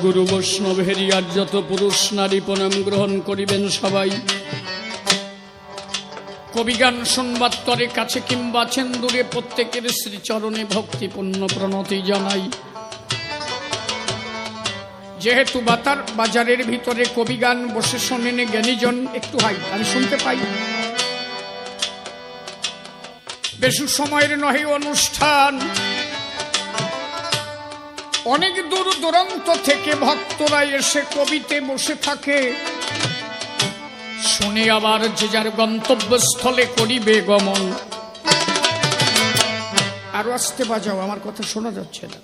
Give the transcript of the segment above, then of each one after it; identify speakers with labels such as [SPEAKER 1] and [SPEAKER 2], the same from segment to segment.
[SPEAKER 1] গুরু বৈষ্ণবের আর যত পুরুষ নারী প্রণাম গ্রহণ করিবেন সবাই। কবিগান শুনবার তরে কাছে কিংবা আছেন দূরে প্রত্যেকের শ্রীচরণে ভক্তিপূর্ণ প্রণতি জানাই। যেহেতু বাজারের ভিতরে কবিগান বসে শোনেন জ্ঞানীজন, একটু হাই আমি শুনতে পাই। বেশি সময়ের নহে অনুষ্ঠান, অনেক দূর দূরান্ত থেকে ভক্তরা এসে কবিতে বসে থাকে, শুনে আবার যে যার গন্তব্যস্থলে করিবে গমন। আরো আসতে বাজাও, আমার কথা শোনা যাচ্ছে না।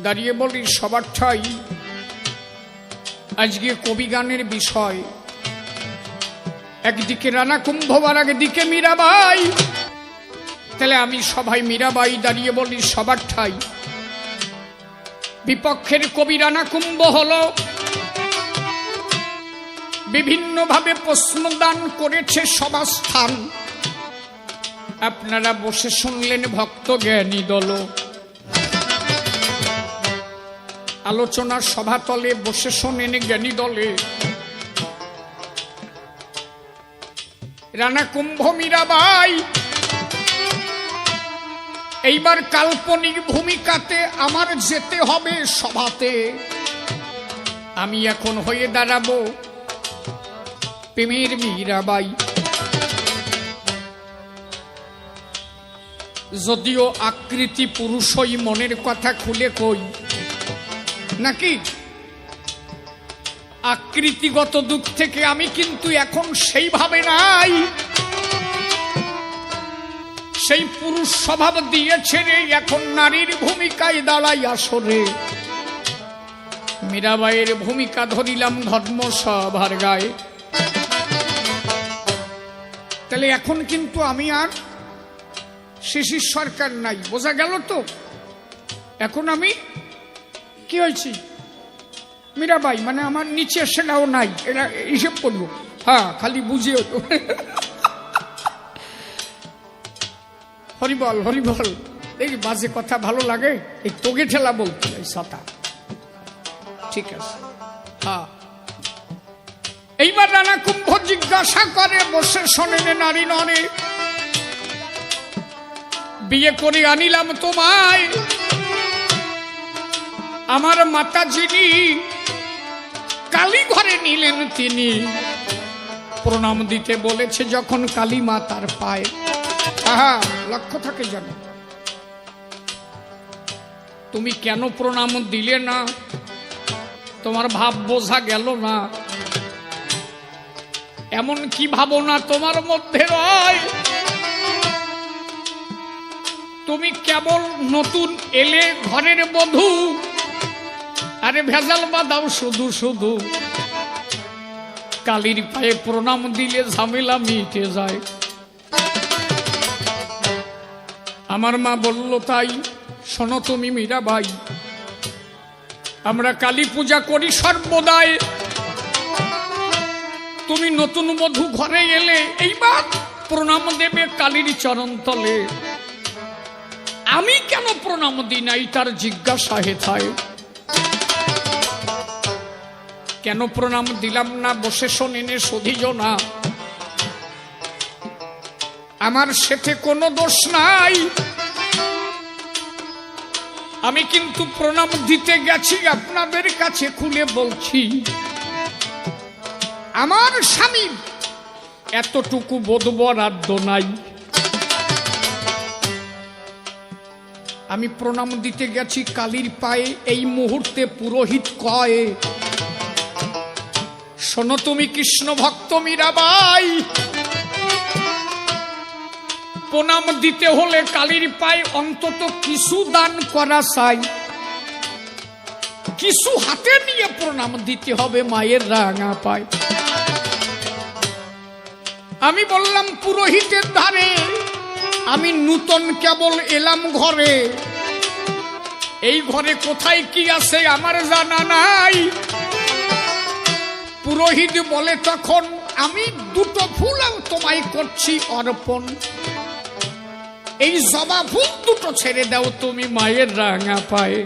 [SPEAKER 1] দাঁড়িয়ে বলি সবার ঠাই আজকে কবিগানের বিষয়। একদিকে রানা কুম্ভ আর একদিকে মীরাবাই, তাহলে আমি সবাই মীরাবাই। দাঁড়িয়ে বলি সবার ঠাই বিপক্ষের কবি রানা কুম্ভ হলো বিভিন্নভাবে প্রশ্নদান করেছে সভাস্থান। আপনারা বসে শুনলেন ভক্ত জ্ঞানী দল। আলোচনার সভাতলে বসে শোনেন জ্ঞানী দলে। রানা কুম্ভ মীরাবাই এইবার কাল্পনিক ভূমিকাতে আমার যেতে হবে সভাতে। আমি এখন হয়ে দাঁড়াবো প্রেমের মীরাবাই। যদিও আকৃতি পুরুষই মনের কথা খুলে কই, নাকি আকৃতিগত দিক থেকে আমি কিন্তু এখন সেইভাবে নাই। সেই পুরুষ স্বভাব দিয়েছে রে, এখন নারীর ভূমিকায় দাঁড়াই আসরে। মীরাবাইয়ের ভূমিকা ধরিলাম ধর্মসভার গায়ে। তাহলে এখন কিন্তু আমি আর শিশির সরকার নাই, বোঝা গেল তো? এখন আমি কি হয়েছি? মীরাবাই, মানে আমার নিচে সেটাও নাই, এটা হিসেব করবো। হ্যাঁ, খালি বুঝিও তো। হরিবল হরিবল, এই বাজে কথা ভালো লাগে, এই তোগে ঠেলা বলতে সাতা। ঠিক আছে, হ্যাঁ। এইবার রানা কুম্ভ জিজ্ঞাসা করে বসে শোনেন নারী নরে, বিয়ে করে আনিলাম তোমায়, আমার মাতা যিনি কালী ঘরে নিলেন তিনি, প্রণাম দিতে বলেছে যখন কালী মাতার পায়ে। আহা, লক্ষ্য থাকে জানো, তুমি কেন প্রণাম দিলে না? তোমার ভাব বোঝা গেল না। এমন কি ভাবনা তোমার মধ্যে রয়? তুমি কেবল নতুন এলে ঘরের বধূ, আরে ভেজাল বাদাও শুধু শুধু। কালীর পায়ে প্রণাম দিলে ঝামেলা মিটে যায়। আমার মা বলল তাই। শোনো তুমি মীরাবাই, আমরা কালী পূজা করি সর্বদাই। তুমি নতুন বধূ ঘরে এলে, এইবার প্রণাম দেবে কালীর চরণ তলে। আমি কেন প্রণাম দিই নাই তার জিজ্ঞাসা হেথায়। কেন প্রণাম দিলাম না বসে শোনেনে সধিজ না। আমার সেতে কোনো দোষ নাই, আমি কিন্তু প্রণাম দিতে গেছি। আপনাদের কাছে খুলে বলছি, আমার স্বামীর এতটুকু বোধবরাদ্য নাই। আমি প্রণাম দিতে গেছি কালীর পায়ে। এই মুহূর্তে পুরোহিত কয়, শোনো তুমি কৃষ্ণ ভক্ত মীরাবাই, প্রণাম দিতে হলে কালীর পায়ে অন্তত কিছু দান করা চাই। কিছু হাতে নিয়ে প্রণাম দিতে হবে মায়ের রাঙা পায়। আমি বললাম পুরোহিতের ধারে, আমি নূতন কেবল এলাম ঘরে, এই ঘরে কোথায় কি আছে আমার জানা নাই। পুরোহিত বলে তখন, আমি দুটো ফুল তোমায় করছি অর্পণ, এই জবা ফুল দুটো ছেড়ে দাও তুমি মায়ের রাঙা পায়ে।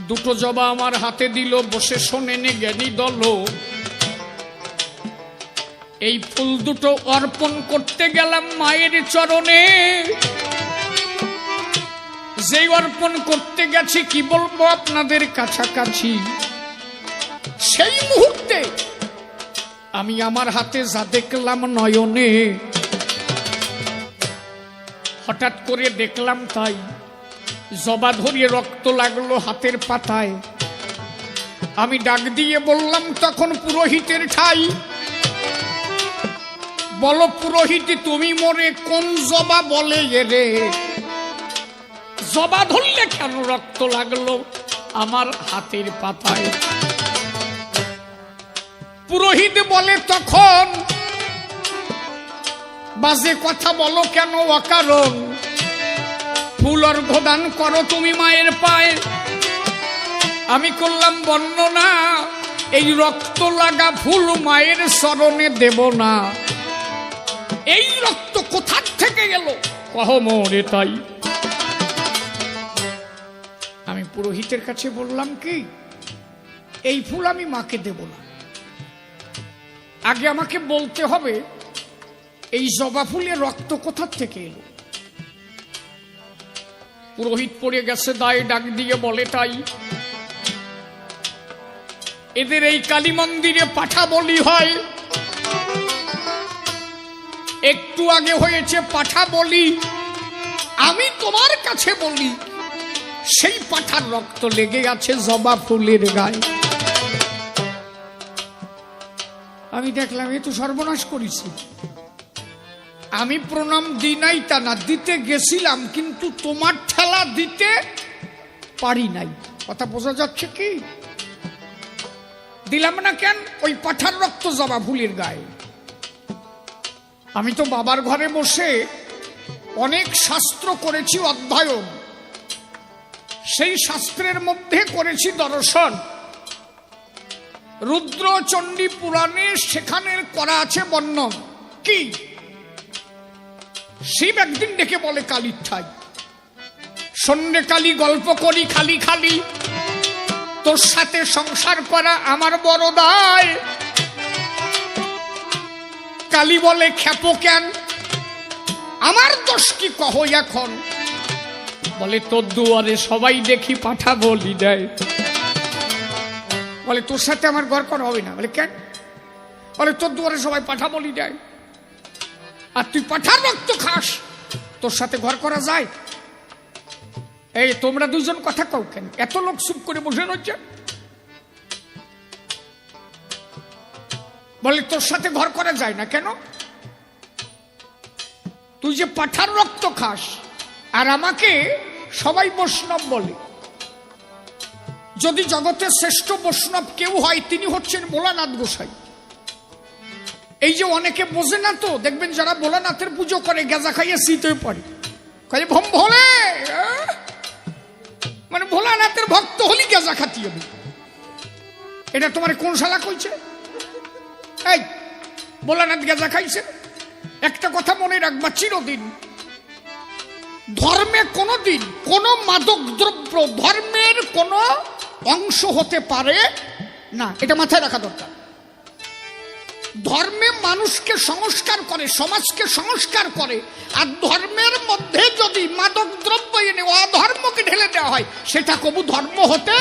[SPEAKER 1] দুটো জবা আমার হাতে দিল, বসে শোনেন জ্ঞানী দল। এই ফুল দুটো অর্পণ করতে গেলাম মায়ের চরণে। যেই অর্পণ করতে গেছি, কি বলবো আপনাদের কাছাকাছি, সেই মুহূর্তে আমি আমার হাতে যা দেখলাম নয়নে, হঠাৎ করে দেখলাম তাই। জবা ধরিয়ে রক্ত লাগলো হাতের পাতায়। আমি ডাক দিয়ে বললাম তখন পুরোহিতের ঠাই, বলো পুরোহিত তুমি মোরে কোন জবা বলে রে? জবা ধরলে কেন রক্ত লাগলো আমার হাতের পাতায়? পুরোহিত বলে তখন, বাজে কথা বলো কেন অকারণ? ফুল অর্ঘ্য দান করো তুমি মায়ের পায়ে। আমি করলাম বর্ণনা, এই রক্ত লাগা ফুল মায়ের চরণে দেব না। এই রক্ত কোথার থেকে গেল কহ মোরে তাই। আমি পুরোহিতের কাছে বললাম কি, এই ফুল আমি মাকে দেব না, আগে আমাকে বলতে হবে এই জবা ফুলের রক্ত কোথার থেকে এলো। পুরোহিত পড়ে গেছে দায়ে, ডাক দিয়ে বলে তাই। এদের এই কালী মন্দিরে পাঠা বলি হয়, একটু আগে হয়েছে পাঠা বলি। আমি তোমার কাছে বলি, সেই পাঠার রক্ত লেগে আছে জবা ফুলের গায়ে। আমি দেখলাম এ তো সর্বনাশ করেছি। আমি প্রণাম দিই নাই তা না, দিতে গেছিলাম, কিন্তু তোমার ঠেলা দিতে পারি নাই। কথা বোঝা যাচ্ছে কি? দিলাম না কেন? ওই পাঠার রক্ত জবা ফুলের গায়ে। আমি তো বাবার ঘরে বসে অনেক শাস্ত্র করেছি অধ্যয়ন, সেই শাস্ত্রের মধ্যে করেছি দর্শন। রুদ্র চণ্ডী পুরাণে সেখানে করা আছে বর্ণন। কি? শিব একদিন ডেকে বলে কালীর ঠাই, সন্ধ্যে কালী গল্প করি খালি খালি, তোর সাথে সংসার করা আমার বড় দায়। কালী বলে খেপো কেন, আমার দোষ কি কহ এখন? বলে তোর দুয়ারে সবাই দেখি পাঠা বলি দেয়। বলে তোর সাথে আমার ঘর করা হবে না। বলে কেন? বলে তোর দুয়ারে সবাই পাঠা বলি দেয়, আর তুই পাঠার রক্ত খাস, তোর সাথে ঘর করা যায়? এই তোমরা দুজন কথা কও কেন? এত লোক চুপ করে বসে রয়েছে। বলে তোর সাথে ঘর করা যায় না কেন? তুই যে পাঠার রক্ত খাস, আর আমাকে সবাই বৈষ্ণব বলে। যদি জগতের শ্রেষ্ঠ বৈষ্ণব কেউ হয়, তিনি হচ্ছেন ভোলানাথ গোসাই। এই যে অনেকে বোঝে না তো, দেখবেন যারা ভোলানাথের পুজো করে গেজা খাইয়ে শীতে পড়ে, কয়ে ভম ভোলে, মানে ভোলানাথের ভক্ত হলি গেজা খাতি হবে। এটা তোমার কোন শালা কইছে? এই ভোলানাথ গেজা খাইছে? একটা কথা মনে রাখবা চিরদিন, ধর্মে কোনদিন কোন মাদক দ্রব্য ধর্মের কোন অংশ হতে পারে না, এটা মাথায় রাখা দরকার। ধর্মে মানুষকে সংস্কার করে, সমাজকে সংস্কার করে, আর ধর্মের মধ্যে যদি মাদক দ্রব্য এনে অধর্মকে ঢেলে দেওয়া হয়, সেটা কবু ধর্ম হতে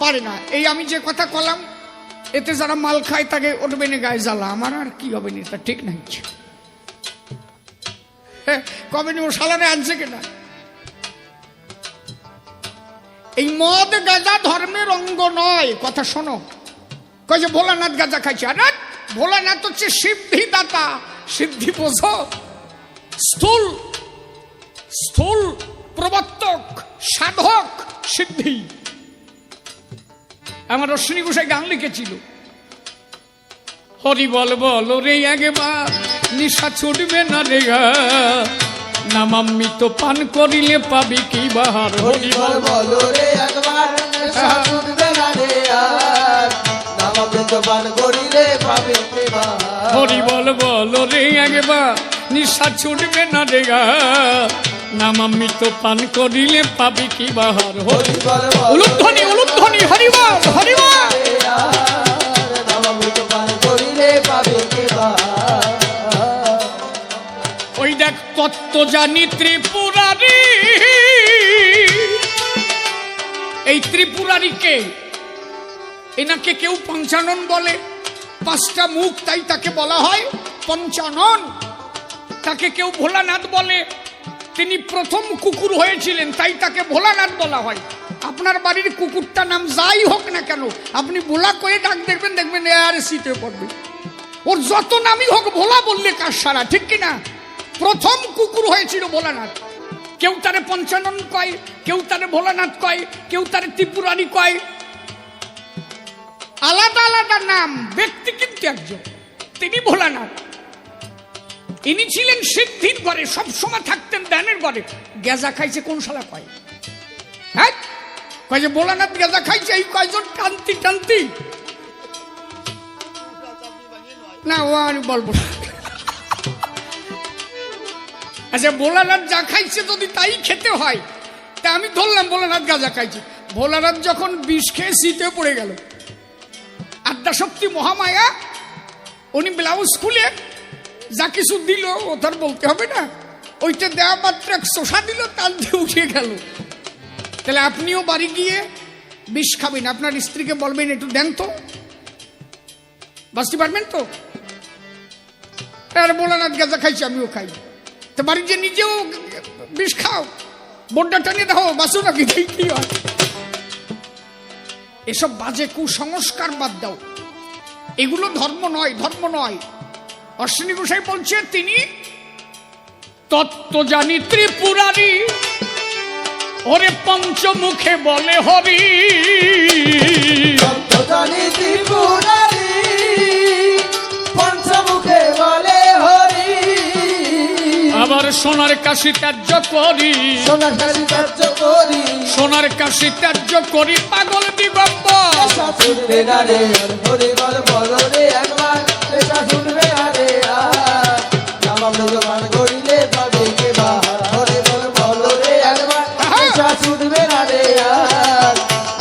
[SPEAKER 1] পারে না। এই আমি যে কথা কলাম, এতে যারা মাল খায় তাকে উঠবে না গায়ে জ্বালা, আমার আর কি হবে না, এটা ঠিক নাই। কবে নি ও শালারে আনছে কেনা? এই মদ গাঁজা ধর্মের অঙ্গ নয়, কথা শোনো। কই যে ভোলানাথ গাঁজা খাইছে, আরে ভোলানাথ হচ্ছে সিদ্ধিদাতা। সিদ্ধি বোঝো? স্থূল স্থূল প্রবর্তক, সাধক, সিদ্ধি। আমার অশ্বিনী গোসাই গান লিখেছিল, হরি বল বল রে একবার, নিশা ছুটবে না রে গা, নামামৃত পান করিলে পাবি কি বাহার। হরি বল বল রে একবার, নিশা ছুটবে না রে আর, নামামৃত পান করিলে পাবি কি বাহার। হরি বল বল রে একবার নিশা ছুটবে না রে গা নামামৃত পান করিলে পাবি কি বাহার হরি বল উলুধ্বনি উলুধ্বনি হরি বল হরি বল
[SPEAKER 2] নামামৃত পান করিলে পাবি কি বাহার
[SPEAKER 1] ওই দেখ তত্ত্ব জানি ত্রিপুরারি এই ত্রিপুরারিকে এনাকে কেউ পঞ্চানন বলে পাঁচটা মুখ তাই তাকে বলা হয় পঞ্চানন তাকে কেউ ভোলানাথ বলে তিনি প্রথম কুকুর হয়েছিলেন তাই তাকে ভোলানাথ বলা হয় আপনার বাড়ির কুকুরটা নাম যাই হোক না কেন আপনি ভোলা করে ডাক দেখবেন দেখবেন আর শীতে পড়বে ওর যত নামই হোক ভোলা বললে কাজ সারা ঠিক কিনা প্রথম কুকুর হয়েছিল ভোলানাথ কেউ তারে পঞ্চানন কয় কেউ তারে ভোলানাথ কয় কেউ তারে ত্রিপুরারি কয় আলাদা আলাদা নাম ব্যক্তি কিন্তু একজন তিনি ভোলানাথ ইনি ছিলেন সিদ্ধির ঘরে সবসময় থাকতেন ধ্যানের ঘরে গেজা খাইছে কোন শালা কয় হ্যাঁ কয় যে ভোলানাথ গেজা খাইছে এই কয়জন টানতি টানতি না ও আমি বলবো না আচ্ছা ভোলানাথ যা খাইছে যদি তাই খেতে হয় তা আমি ধরলাম ভোলানাথ গাঁজা খাইছে ভোলানাথ যখন বিষ খেয়ে শীতে পড়ে গেল আদ্যাশক্তি মহামায়া উনি ব্লাউজ খুলে যা কিছু দিল ও তার বলতে হবে না ওইটা দেওয়া মাত্র এক শোষা দিল তার দিয়ে উঠে গেল তাহলে আপনিও বাড়ি গিয়ে বিষ খাবেন আপনার স্ত্রীকে বলবেন একটু দেন তো বাঁচতে পারবেন তো আর ভোলানাথ গাঁজা খাইছে আমিও খাই তো বাড়ি যে নিজেও বিষ খাও বোর্ডটা টানিয়ে দাও বাঁচো নাকি কি হয় এসব বাজে কুসংস্কার বাদ দাও এগুলো ধর্ম নয় অশ্বিনী গোসাই বলছে তিনি তত্ত্ব জানি ত্রিপুরারি ওরে পঞ্চমুখে বলে হরি
[SPEAKER 2] তত্ত্ব জানি ত্রিপুরারি পঞ্চমুখে বলে হরি
[SPEAKER 1] আবার সোনার কাশি ত্যায্য করি
[SPEAKER 2] সোনার কাশি ত্যায্য করি
[SPEAKER 1] সোনার কাশি ত্যায্য করি পাগল দিগম্বর
[SPEAKER 2] শুনবে না রে হরি বল বল রে একবার এটা শুনবে না রে নামামৃত পান করিলে পাবি কি বাহার হরি বল বল রে একবার এটা শুনবে না রে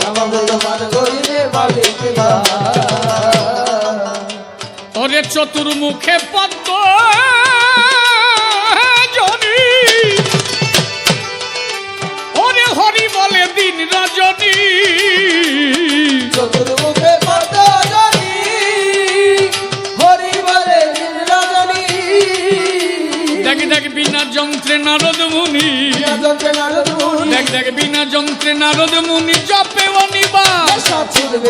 [SPEAKER 2] নামামৃত পান করিলে পাবি কি বাহার
[SPEAKER 1] ওরে চতুর্মুখে পদ্ম হরি বলে দিন রজনী
[SPEAKER 2] চতুর্মুখে পদ্ম জনি হরি বলে দিন রজনী
[SPEAKER 1] দেখ বিনা যন্ত্রে নারদ মুনি দেখ বিনা যন্ত্রে নারদ মুনি জপে অনিবার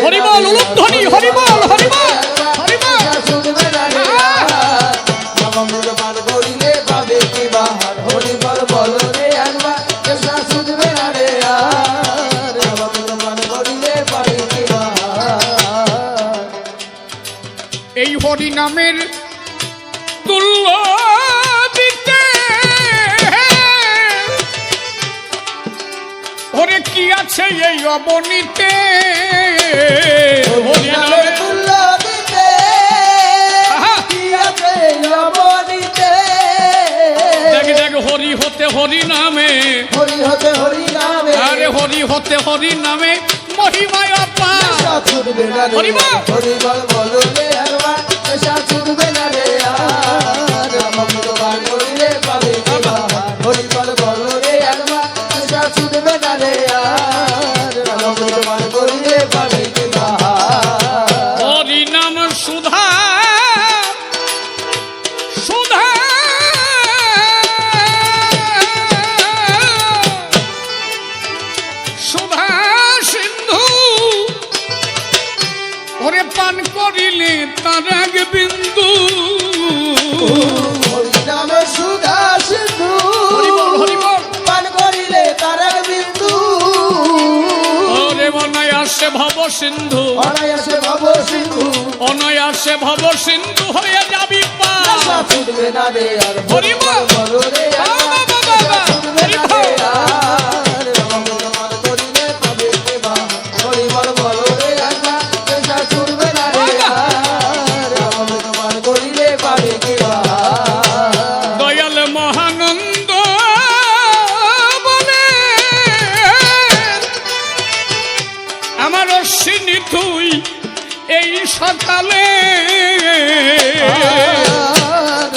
[SPEAKER 1] হরি বল উলুধ্বনি হরি বল হরি বল হরি বল
[SPEAKER 2] শুনবে না রে নামামৃত পান করিলে পাবে কি বাহার হরি বল বল রে একবার এটা শুনবে না রে নামামৃত পান করিলে পাবে কি বাহার
[SPEAKER 1] এই হরি নামের তুল্য দিতে ওরে কি আছে এই অবনীতে হরি নামের
[SPEAKER 2] তুল্য দিতে কি আছে অবনীতে
[SPEAKER 1] দেখ হরি হতে হরি নামে
[SPEAKER 2] হরি হতে হরি নামে
[SPEAKER 1] আরে হরি হতে হরি নামে মহিমায় অপার
[SPEAKER 2] ছুটবে না রে
[SPEAKER 1] হরি বল
[SPEAKER 2] হরি বল বল রে একবার এসা ছুটবে না রে নামামৃত পান করিলে পাবে কি বাহার হরি বল বল রে একবার এসা ছুটবে না রে নামামৃত পান করিলে পাবে কি বাহার
[SPEAKER 1] হরি নাম সুধা সুধা সুধা সিন্ধু ওরে পান করিলে তার এক বিন্দু
[SPEAKER 2] হরি নাম সুধা সিন্ধু
[SPEAKER 1] হরি বল
[SPEAKER 2] পান করিলে তার এক বিন্দু
[SPEAKER 1] ওরে অনায়াসে ভব সিন্ধু
[SPEAKER 2] অনায়াসে ভব সিন্ধু
[SPEAKER 1] অনায়াসে ভব সিন্ধু হয়ে যাবি পার
[SPEAKER 2] ছুটবে না রে আর
[SPEAKER 1] হরি বল
[SPEAKER 2] বল রে ছুটবে না রে নামামৃত পান করিলে পাবে কি বাহার হরি বল বল রে একবার এসা ছুটবে না রে নামামৃত পান করিলে
[SPEAKER 1] আমার অশ্বিনী তুই এই সকালে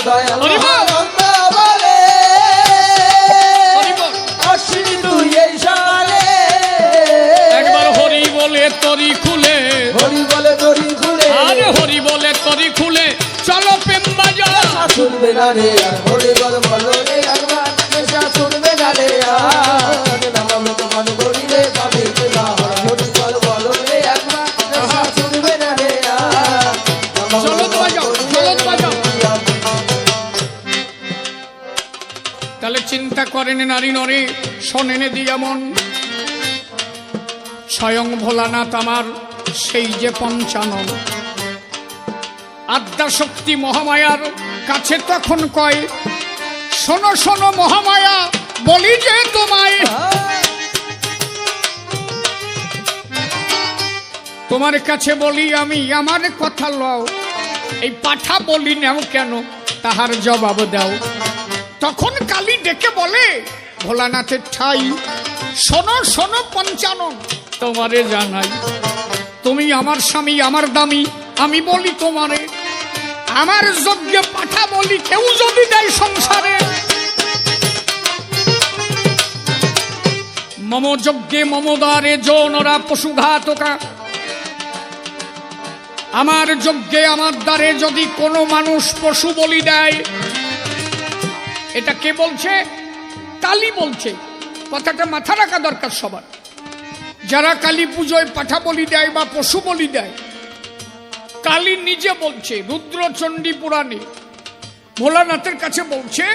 [SPEAKER 2] দয়াল
[SPEAKER 1] হরি বল।
[SPEAKER 2] মহানন্দ বলে
[SPEAKER 1] হরি বল।
[SPEAKER 2] অশ্বিনী তুই এই সকালে
[SPEAKER 1] একবার হরি বলে তরি খুলে,
[SPEAKER 2] হরি বলে দড়ি খুলে
[SPEAKER 1] আরে হরি বলে তরি খুলে চলো প্রেম বাজার।
[SPEAKER 2] শুনবে না রে আর হরি বল বলো রে একবার নেশা শুনবে না রে আর নামামৃত পান করিলে পাবে কে বাহার হরি বল বলো রে একবার নেশা শুনবে না রে আর
[SPEAKER 1] চলো তো বাজাও, চলো তো বাজাও। তাহলে চিন্তা করেন নারী নরে, শোনেন দিয়া মন, স্বয়ং ভোলানাথ আমার সেই যে পঞ্চানন। আদ্যা শক্তি মহামায়ার কাছে তখন কয়, শোনো শোনো মহামায়া বলি যে তোমায়, তোমার কাছে বলি আমি আমার কথা লও, এই পাঠা বলি নাও কেন তাহার জবাব দাও। তখন কালী ডেকে বলে, ভোলানাথের ঠাই শোনো শোনো পঞ্চানন, তোমারে জানাই তুমি আমার স্বামী আমার দামি, আমি বলি তোমারে আমার যজ্ঞে পাঠা বলি কেউ যদি দেয় সংসারে, মম যজ্ঞে মমদারে যৌনরা পশুঘাতকা, আমার যজ্ঞে আমার দ্বারে যদি কোনো মানুষ পশু বলি দেয়, এটা কে বলছে? কালী বলছে। কথাটা মাথা রাখা দরকার সবার। যারা কালী পুজোয় পাঠা বলি দেয় বা পশু বলি দেয়, কালী নিজে বলছে রুদ্রচণ্ডী পুরাণে, ভোলানাথের কাছে বলছে,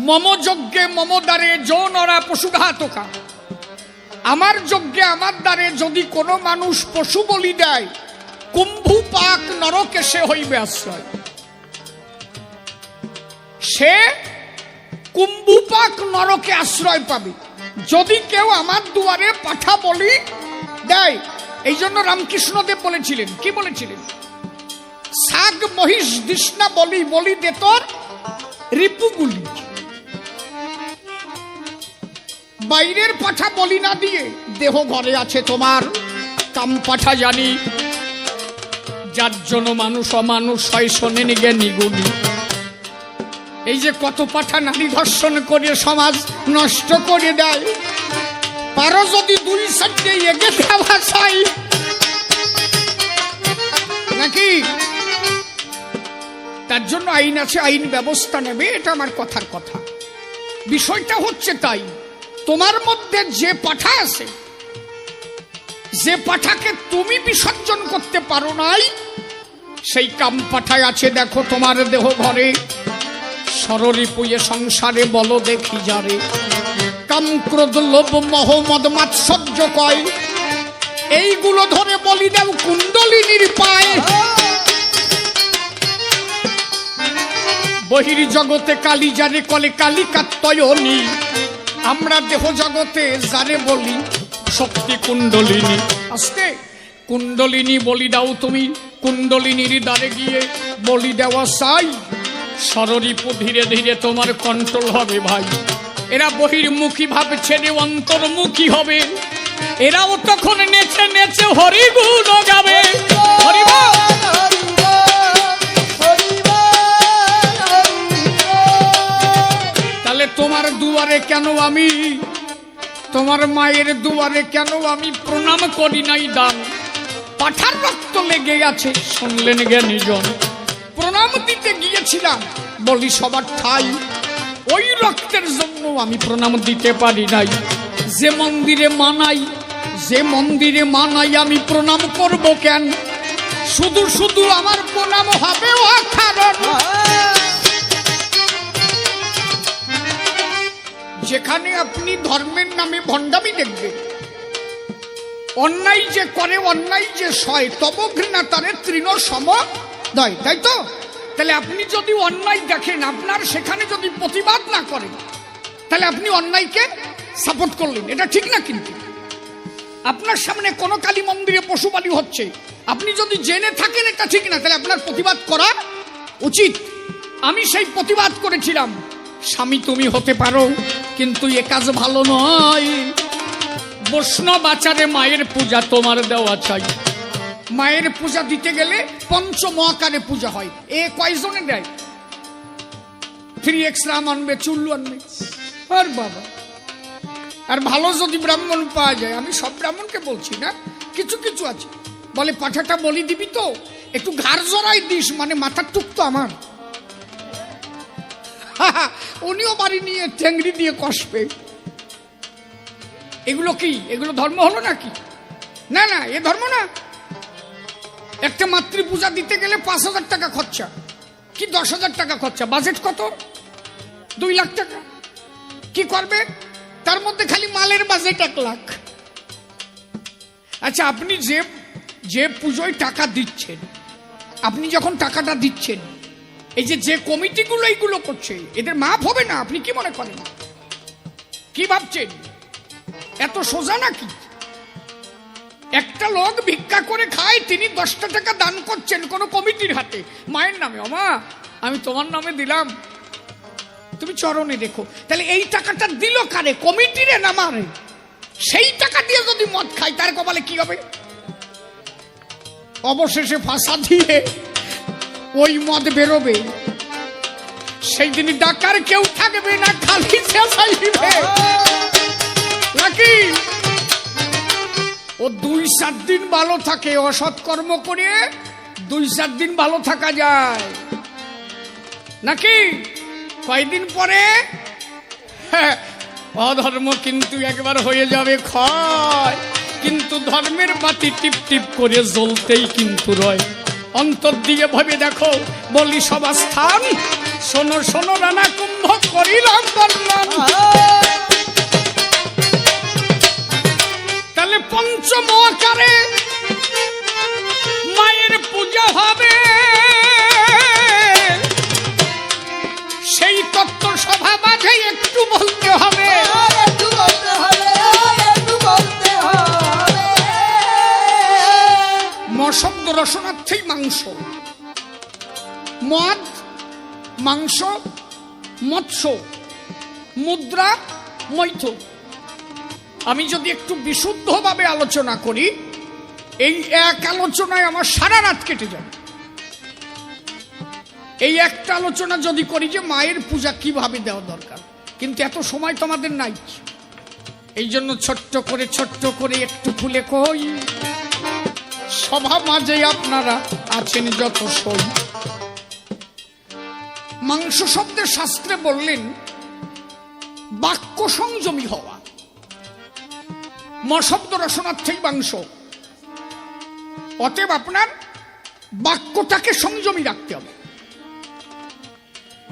[SPEAKER 1] মম যজ্ঞে মম দ্বারে যৌনরা পশুঘাতকা, আমার যজ্ঞে আমার দ্বারে যদি কোনো মানুষ পশু বলি দেয়, কুম্ভু পাক নরকে সে হইবে আশ্রয়। সে কুম্ভুপাক নরকে আশ্রয় পাবে যদি কেউ আমার দুয়ারে পাঠা বলি দেয়। এই জন্য রামকৃষ্ণদেব বলেছিলেন, কি বলেছিলেন? সাগ মহিষ তৃষ্ণা বলি বলি দে তোর রিপুগুলি, বাইরের পাঠা বলি না দিয়ে দেহ ঘরে আছে তোমার কাম পাঠা জানি, যার জন্য মানুষ অমানুষ হয় শোনেন জ্ঞানী গুণী। এই যে কত পাঠা নারী ধর্ষণ করে সমাজ নষ্ট করে দেয়, পারো যদি দুই সাইডে এগে দেওয়া চাই নাকি, তার জন্য আইন আছে, আইন ব্যবস্থা নেবে, এটা আমার কথার কথা। বিষয়টা হচ্ছে তাই, তোমার মধ্যে যে পাঠা আছে, যে পাঠাকে তুমি বিসর্জন করতে পারো নাই, সেই কাম পাঠায় আছে দেখো তোমার দেহ ঘরে, সররিপুয়ে সংসারে বলো দেখি যারে, কাম ক্রোধ লোভ মোহ মদ মাৎসর্য কয়, এইগুলো ধরে বলি দেও কুণ্ডলিনীর পায়। বহির জগতে কালী যারে কলে কালিকাত্তয়নী, আমরা দেহ জগতে যারে বলি শক্তি কুণ্ডলিনী। আজকে কুণ্ডলিনী বলি দাও তুমি, কুণ্ডলিনীর দ্বারে গিয়ে বলি দেওয়া চাই, সররিপু ধীরে ধীরে তোমার কন্ট্রোল হবে ভাই। এরা বহির্মুখী ভাবে ছেড়ে অন্তর্মুখী হবে, এরাও তখন নেচে নেচে হরি গুণ গাবে। হরি বল। তাহলে তোমার দুয়ারে কেন আমি, তোমার মায়ের দুয়ারে কেন আমি প্রণাম করি নাই দান, পাঠার রক্ত লেগে আছে শুনলেন জ্ঞানীজন, প্রণাম দিতে গিয়েছিলাম বলি সবার ঠাই, ওই রক্তের জন্য আমি প্রণাম দিতে পারি নাই। যে মন্দিরে মানাই, যে মন্দিরে মানাই আমি প্রণাম করব কেন, শুধু শুধু আমার প্রণাম হবে অকারণ। যেখানে আপনি ধর্মের নামে ভণ্ডামি দেখবেন, অন্যায় যে করে অন্যায় যে সয় তব ঘৃণা তারে তৃণ সম দয়, তাই তো? তাহলে আপনি যদি অন্যায় দেখেন, আপনার সেখানে যদি প্রতিবাদ না করেন, তাহলে আপনি অন্যায়কে সাপোর্ট করলেন, এটা ঠিক না। কিন্তু আপনার সামনে কোন কালী মন্দিরে পশু বলি হচ্ছে, আপনি যদি জেনে থাকেন এটা ঠিক না, তাহলে আপনার প্রতিবাদ করা উচিত। আমি সেই প্রতিবাদ করেছিলাম, স্বামী তুমি হতে পারো কিন্তু এ কাজ ভালো নয়, বৈষ্ণব আচারে মায়ের পূজা তোমার দেওয়া চাই। মায়ের পূজা দিতে গেলে পঞ্চমহাকারে পূজা হয়। এ কয়জনে দেয়? 3x রাম আনবে, চুল্লু আনবে, আর বাবা। আর ভালো যদি ব্রাহ্মণ পাওয়া যায়, আমি সব ব্রাহ্মণকে বলছি না, কিছু কিছু আছে বলে পাঠাটা বলি দিবি তো একটু ঘাড় জড়াই দিস, মানে মাথার টুক তো আমার। উনিও বাড়ি নিয়ে ঠেংরি দিয়ে কষবে। এগুলো কি? এগুলো ধর্ম হলো নাকি? না না, এ ধর্ম না। একটা মাতৃ পূজা দিতে গেলে 5,000 টাকা খরচা, কি 10,000 টাকা খরচা। বাজেট কত? 2 লাখ টাকা। কি করবে? তার মধ্যে খালি মালের বাজেট 1 লাখ। আচ্ছা, আপনি যে পুজোয় টাকা দিচ্ছেন, আপনি যখন টাকাটা দিচ্ছেন, এই যে কমিটিগুলো এইগুলো করছে, এদের মাপ হবে না? আপনি কি মনে করেন? কি ভাবছেন? এত সোজা নাকি? একটা লোক ভিক্ষা করে খায়, তিনি 10টা টাকা দান করছেন কোন কমিটির হাতে মায়ের নামে। ওমা, আমি তোমার নামে দিলাম, তুমি চরণে দেখো। তাহলে এই টাকাটা দিল কারে? কমিটিরে না মারে? সেই টাকা দিয়ে যদি মদ খায়, তার কপালে কি হবে? অবশেষে ফাঁসা দিয়ে ওই মদ বেরোবে, সেই দিন ডাকার কেউ থাকবে না, খালি চেঁচাইবে নাকি? ও 2-4 দিন ভালো থাকে, অসৎ কর্ম করে 2-4 দিন ভালো থাকা যায় নাকি? কয়দিন পরে অধর্ম কিন্তু একবার হয়ে যাবে ক্ষয়, কিন্তু ধর্মের বাতি টিপ টিপ করে জ্বলতেই কিন্তু রয়। অন্তর দিয়ে ভাবে দেখো, বলি সভাস্থান, শোনো শোনো রানা কুম্ভ করিলাম বর্ণন। তাহলে পঞ্চমহাকারে মায়ের পূজা হবে, সেই তত্ত্ব সভা মাঝে একটু বলতে হবে। মশব্দ রসনার্থেই মাংস, মদ মাংস, মৎস্য, মুদ্রা মৈথ। আমি যদি একটু বিশুদ্ধভাবে আলোচনা করি, এই এক আলোচনায় আমার সারা রাত কেটে যাবে। এই একটা আলোচনা যদি করি যে মায়ের পূজা কিভাবে দেওয়া দরকার, কিন্তু এত সময় তোমাদের নাই। এই জন্য ছোট্ট করে একটু খুলে কই, সভা মাঝে আপনারা আছেন যত সই। মাংস শব্দের শাস্ত্রে বললেন বাক্য সংযমী হওয়া। মশব্দ রসনার্থেই মাংস, অতএব আপনার বাক্যটাকে সংযমী রাখতে হবে।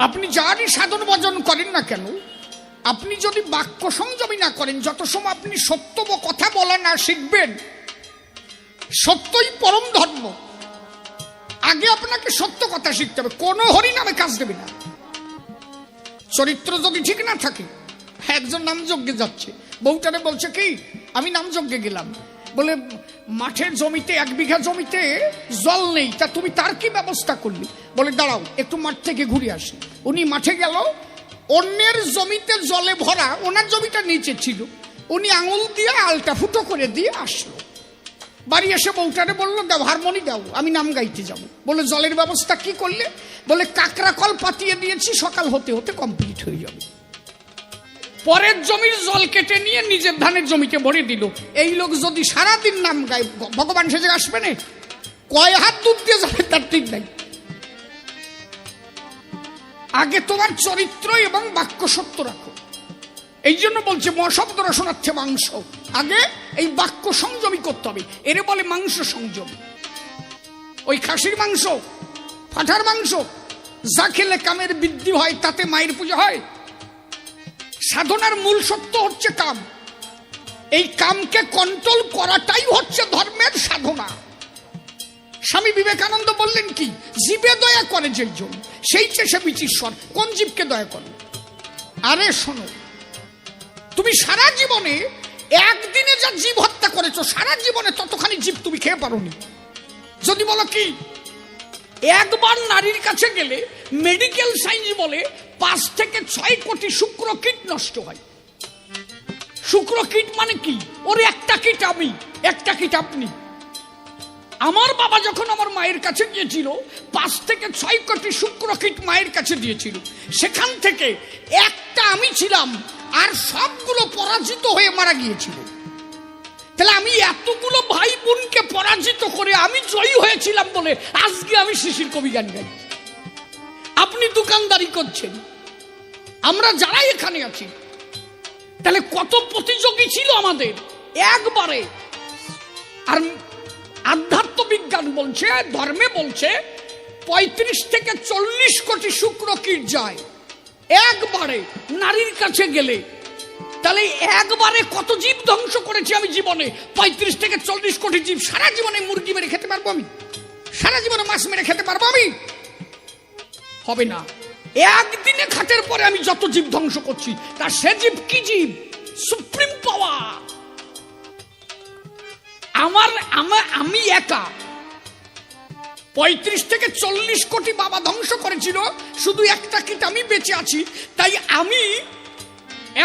[SPEAKER 1] আপনি যারই সাধন ভজন করেন না কেন, আপনি যদি বাক্য সংযমী না করেন, যত সময় আপনি সত্য কথা বলা না শিখবেন, সত্যই পরম ধর্ম, আগে আপনাকে সত্য কথা শিখতে হবে। কোন হরিনামে কাজ দেবে না। চরিত্র যদি ঠিক না থাকে, একজন নামযজ্ঞে যাচ্ছে, বউটারে বলছে কি, আমি নামযজ্ঞে গেলাম, বলে মাঠের জমিতে 1 বিঘা জমিতে জল নেই, তা তুমি তার কি ব্যবস্থা করলি? বলে দাঁড়াও একটু মাঠ থেকে ঘুরে আসি। উনি মাঠে গেল, অন্যের জমিতে জলে ভরা, ওনার জমিটা নিচে ছিল, উনি আঙুল দিয়ে আলটা ফুটো করে দিয়ে আসলো। বাড়ি এসে বউটারে বললো, দাও হারমোনি দাও, আমি নাম গাইতে যাব। বলে জলের ব্যবস্থা কি করলে? বলে কাকড়া কল পাতিয়ে দিয়েছি, সকাল হতে হতে কমপ্লিট হয়ে যাবে। পরের জমির জল কেটে নিয়ে নিজের ধানের জমিতে ভরে দিল। এই লোক যদি সারাদিন নাম গায়, ভগবান সেজে আসবে না? কয় হাত দুধ দিয়ে যাবে তার ঠিক নাই। আগে তোমার চরিত্র এবং বাক্য সত্য রাখো। এই জন্য বলছে মশব্দ রসনার্থে মাংস, আগে এই বাক্য সংযমী করতে হবে। এরে বলে মাংস সংযম। ওই খাসির মাংস, পাঁঠার মাংস যা খেলে কামের বৃদ্ধি হয়, তাতে মায়ের পূজা হয়? সাধনার মূল সত্য হচ্ছে কাম। এই কামকে কন্ট্রোল করাটাই হচ্ছে ধর্মের সাধনা। স্বামী বিবেকানন্দ বললেন কি, জীবে দয়া করে যেজন সেই চেষে বিচিশ্বর। কোন জীবকে দয়া করে? আরে শোনো, তুমি সারা জীবনে একদিনে যা জীব হত্যা করেছো, সারা জীবনে ততখানি জীব তুমি খেয়ে পারোনি। যদি বলো কি, একবার নারীর কাছে গেলে মেডিকেল সায়েন্স বলে 5 থেকে 6 কোটি শুক্র কীট নষ্ট হয়। শুক্র কীট মানে কি? ওর একটা কীট আমি, একটা কীট আপনি। আমার বাবা যখন আমার মায়ের কাছে গিয়েছিল 5 থেকে 6 কোটি শুক্র কীট মায়ের কাছে দিয়েছিল। সেখান থেকে একটা আমি ছিলাম, আর সবগুলো পরাজিত হয়ে মারা গিয়েছিল। তাহলে আমি এতগুলো ভাই বোনকে পরাজিত করে আমি জয়ী হয়েছিলাম বলে আজকে আমি শিশির কবি গান গাই। আপনি দোকানদারি করছেন, আমরা যারা এখানে আছি, তাহলে কত প্রতিযোগী ছিল আমাদের একবারে। আর আধ্যাত্ম বিজ্ঞান বলছে, ধর্মে বলছে 35 থেকে 40 কোটি শুক্র কীট যায় একবারে নারীর কাছে গেলে। তাহলে একবারে কত জীব ধ্বংস করেছি আমি জীবনে? 35 থেকে 40 কোটি জীব। সারা জীবনে মুরগি মেরে খেতে পারবো আমি? সারা জীবনে মাছ মেরে খেতে পারবো আমি? হবে না। একদিনে খাটের পরে আমি যত জীব ধ্বংস করছি, তা সে জীব কি জীব? সুপ্রিম পাওয়ার। আমি একা 35 থেকে 40 কোটি বাবা ধ্বংস করেছিল, শুধু একটা কীট আমি বেঁচে আছি। তাই আমি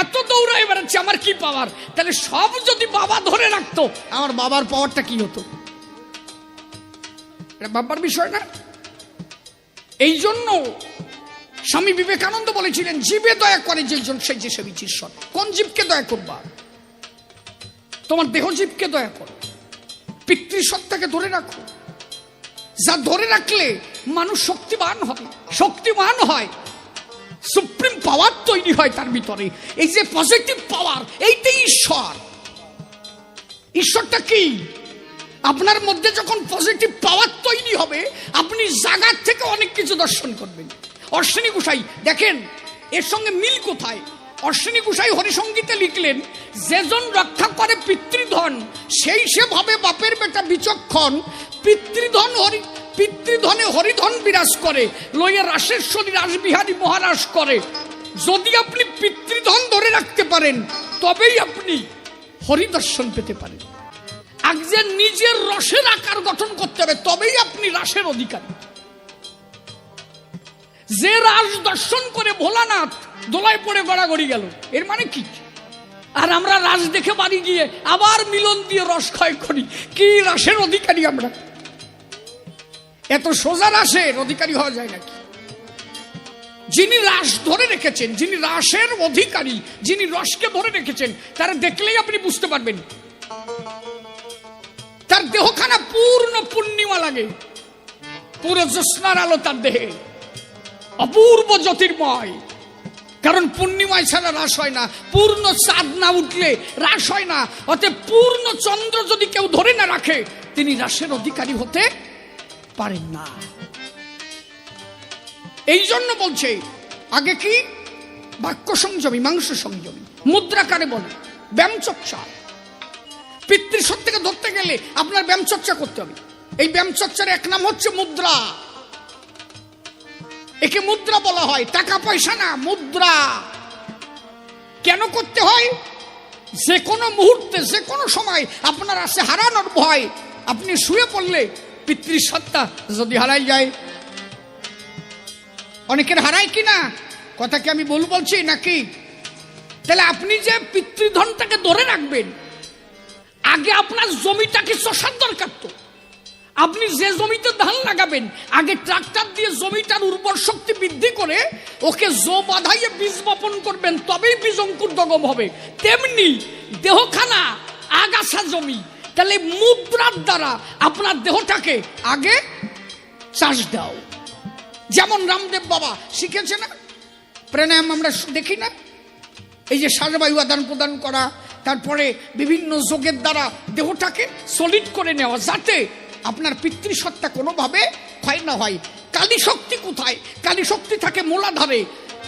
[SPEAKER 1] এত দৌড়াই বেড়াচ্ছি, আমার কি পাওয়ার? তাহলে সব যদি বাবা ধরে রাখতো, আমার বাবার পাওয়ারটা কি হতো? এটা বাবার বিষয় না? এই জন্য স্বামী বিবেকানন্দ বলেছিলেন, জীবে দয়া করে যেজন সেই যে সে ঈশ্বর। কোন জীবকে দয়া করবা? তোমার দেহ জীবকে দয়া করো, পিতৃসত্তাকে ধরে রাখো। যা ধরে রাখলে মানুষ শক্তিবান হবে, শক্তিমান হয়, সুপ্রিম পাওয়ার তৈরি হয় তার ভিতরে। এই যে পজিটিভ পাওয়ার, এইটাই ঈশ্বর। ঈশ্বরটা কি? আপনার মধ্যে যখন পজিটিভ পাওয়ার তৈরি হবে, আপনি জায়গার থেকে অনেক কিছু দর্শন করবেন। অশ্বিনী গোসাই দেখেন এর সঙ্গে মিল কোথায়? অশ্বিনী গোসাই হরিসঙ্গীতে লিখলেন, যেজন রক্ষা করে পিতৃধন, সেই সে ভাবে বাপের বেটা বিচক্ষণ। পিতৃধনে হরিধন বিরাজ করে, লইয়া রাসেশ্বরী রাসবিহারী মহারাজ করে। যদি আপনি পিতৃধন ধরে রাখতে পারেন, তবেই আপনি হরিদর্শন পেতে পারেন। আগে নিজের রসের আকার গঠন করতে হবে, তবেই আপনি রাসের অধিকারী। যে রাস দর্শন করে ভোলানাথ দোলায় পড়ে গড়াগড়ি গেল, এর মানে কি? আর আমরা রাস দেখে বাড়ি গিয়ে আবার মিলন দিয়ে রস ক্ষয় করি। কি রাসের অধিকারী আমরা? এত সোজা রাসের অধিকারী হওয়া যায় নাকি? যিনি রাস ধরে রেখেছেন, যিনি রাসের অধিকারী, যিনি রসকে ধরে রেখেছেন, তারা দেখলেই আপনি বুঝতে পারবেন। তার দেহখানা পূর্ণ পূর্ণিমা লাগে, পুরো জ্যোৎস্নার আলো তার দেহে, অপূর্ব জ্যোতির্ময়। কারণ পূর্ণিমায় ছাড়া রাস হয় না, পূর্ণ চাঁদ না উঠলে রাস হয় না। অতএব পূর্ণ চন্দ্র যদি কেউ ধরে না রাখে, তিনি রাসের অধিকারী হতে পারেন না। এই জন্য বলছে আগে কি? বাক্য সংযমী, মাংস সংযমী, মুদ্রাকারে বলে ব্যায়াম চর্চা। পিতৃসত্তাকে ধরতে গেলে আপনার ব্যায়াম চর্চা করতে হবে। এই ব্যায়াম চর্চার এক নাম হচ্ছে মুদ্রা। একে মুদ্রা বলা হয়, টাকা পয়সা না, মুদ্রা। কেন করতে হয়? যে কোনো মুহূর্তে, যে কোনো সময় আপনার আছে হারানোর ভয়। আপনি শুয়ে পড়লে পিতৃসত্তা যদি হারাই যায়, অনেকের হারায় কিনা কথা কি আমি ভুল বলছি নাকি? তাহলে আপনি যে পিতৃধনটাকে ধরে রাখবেন, আগে আপনার জমিটাকে চষার দরকার। তো আপনি যে জমিতে ধান লাগাবেন, আগে ট্রাক্টর দিয়ে জমিটার উর্বর শক্তি বৃদ্ধি করে ওকে জো বাঁধাইয়ে বীজ বপন করবেন, তবেই বীজ অঙ্কুরোদ্গম হবে। তেমনি দেহখানা আগাছা জমি। তাহলে মুদ্রার দ্বারা আপনার দেহটাকে আগে চাষ দাও। যেমন রামদেব বাবা শিখেছে না প্রাণায়াম, আমরা দেখি না? এই যে শ্বাসবায়ু আদান প্রদান করা, তারপরে বিভিন্ন যোগের দ্বারা দেহটাকে সলিড করে নেওয়া, যাতে আপনার পিতৃসত্তা কোনোভাবে ক্ষয় না হয়। কালী শক্তি কোথায়? কালী শক্তি থাকে মূলাধারে,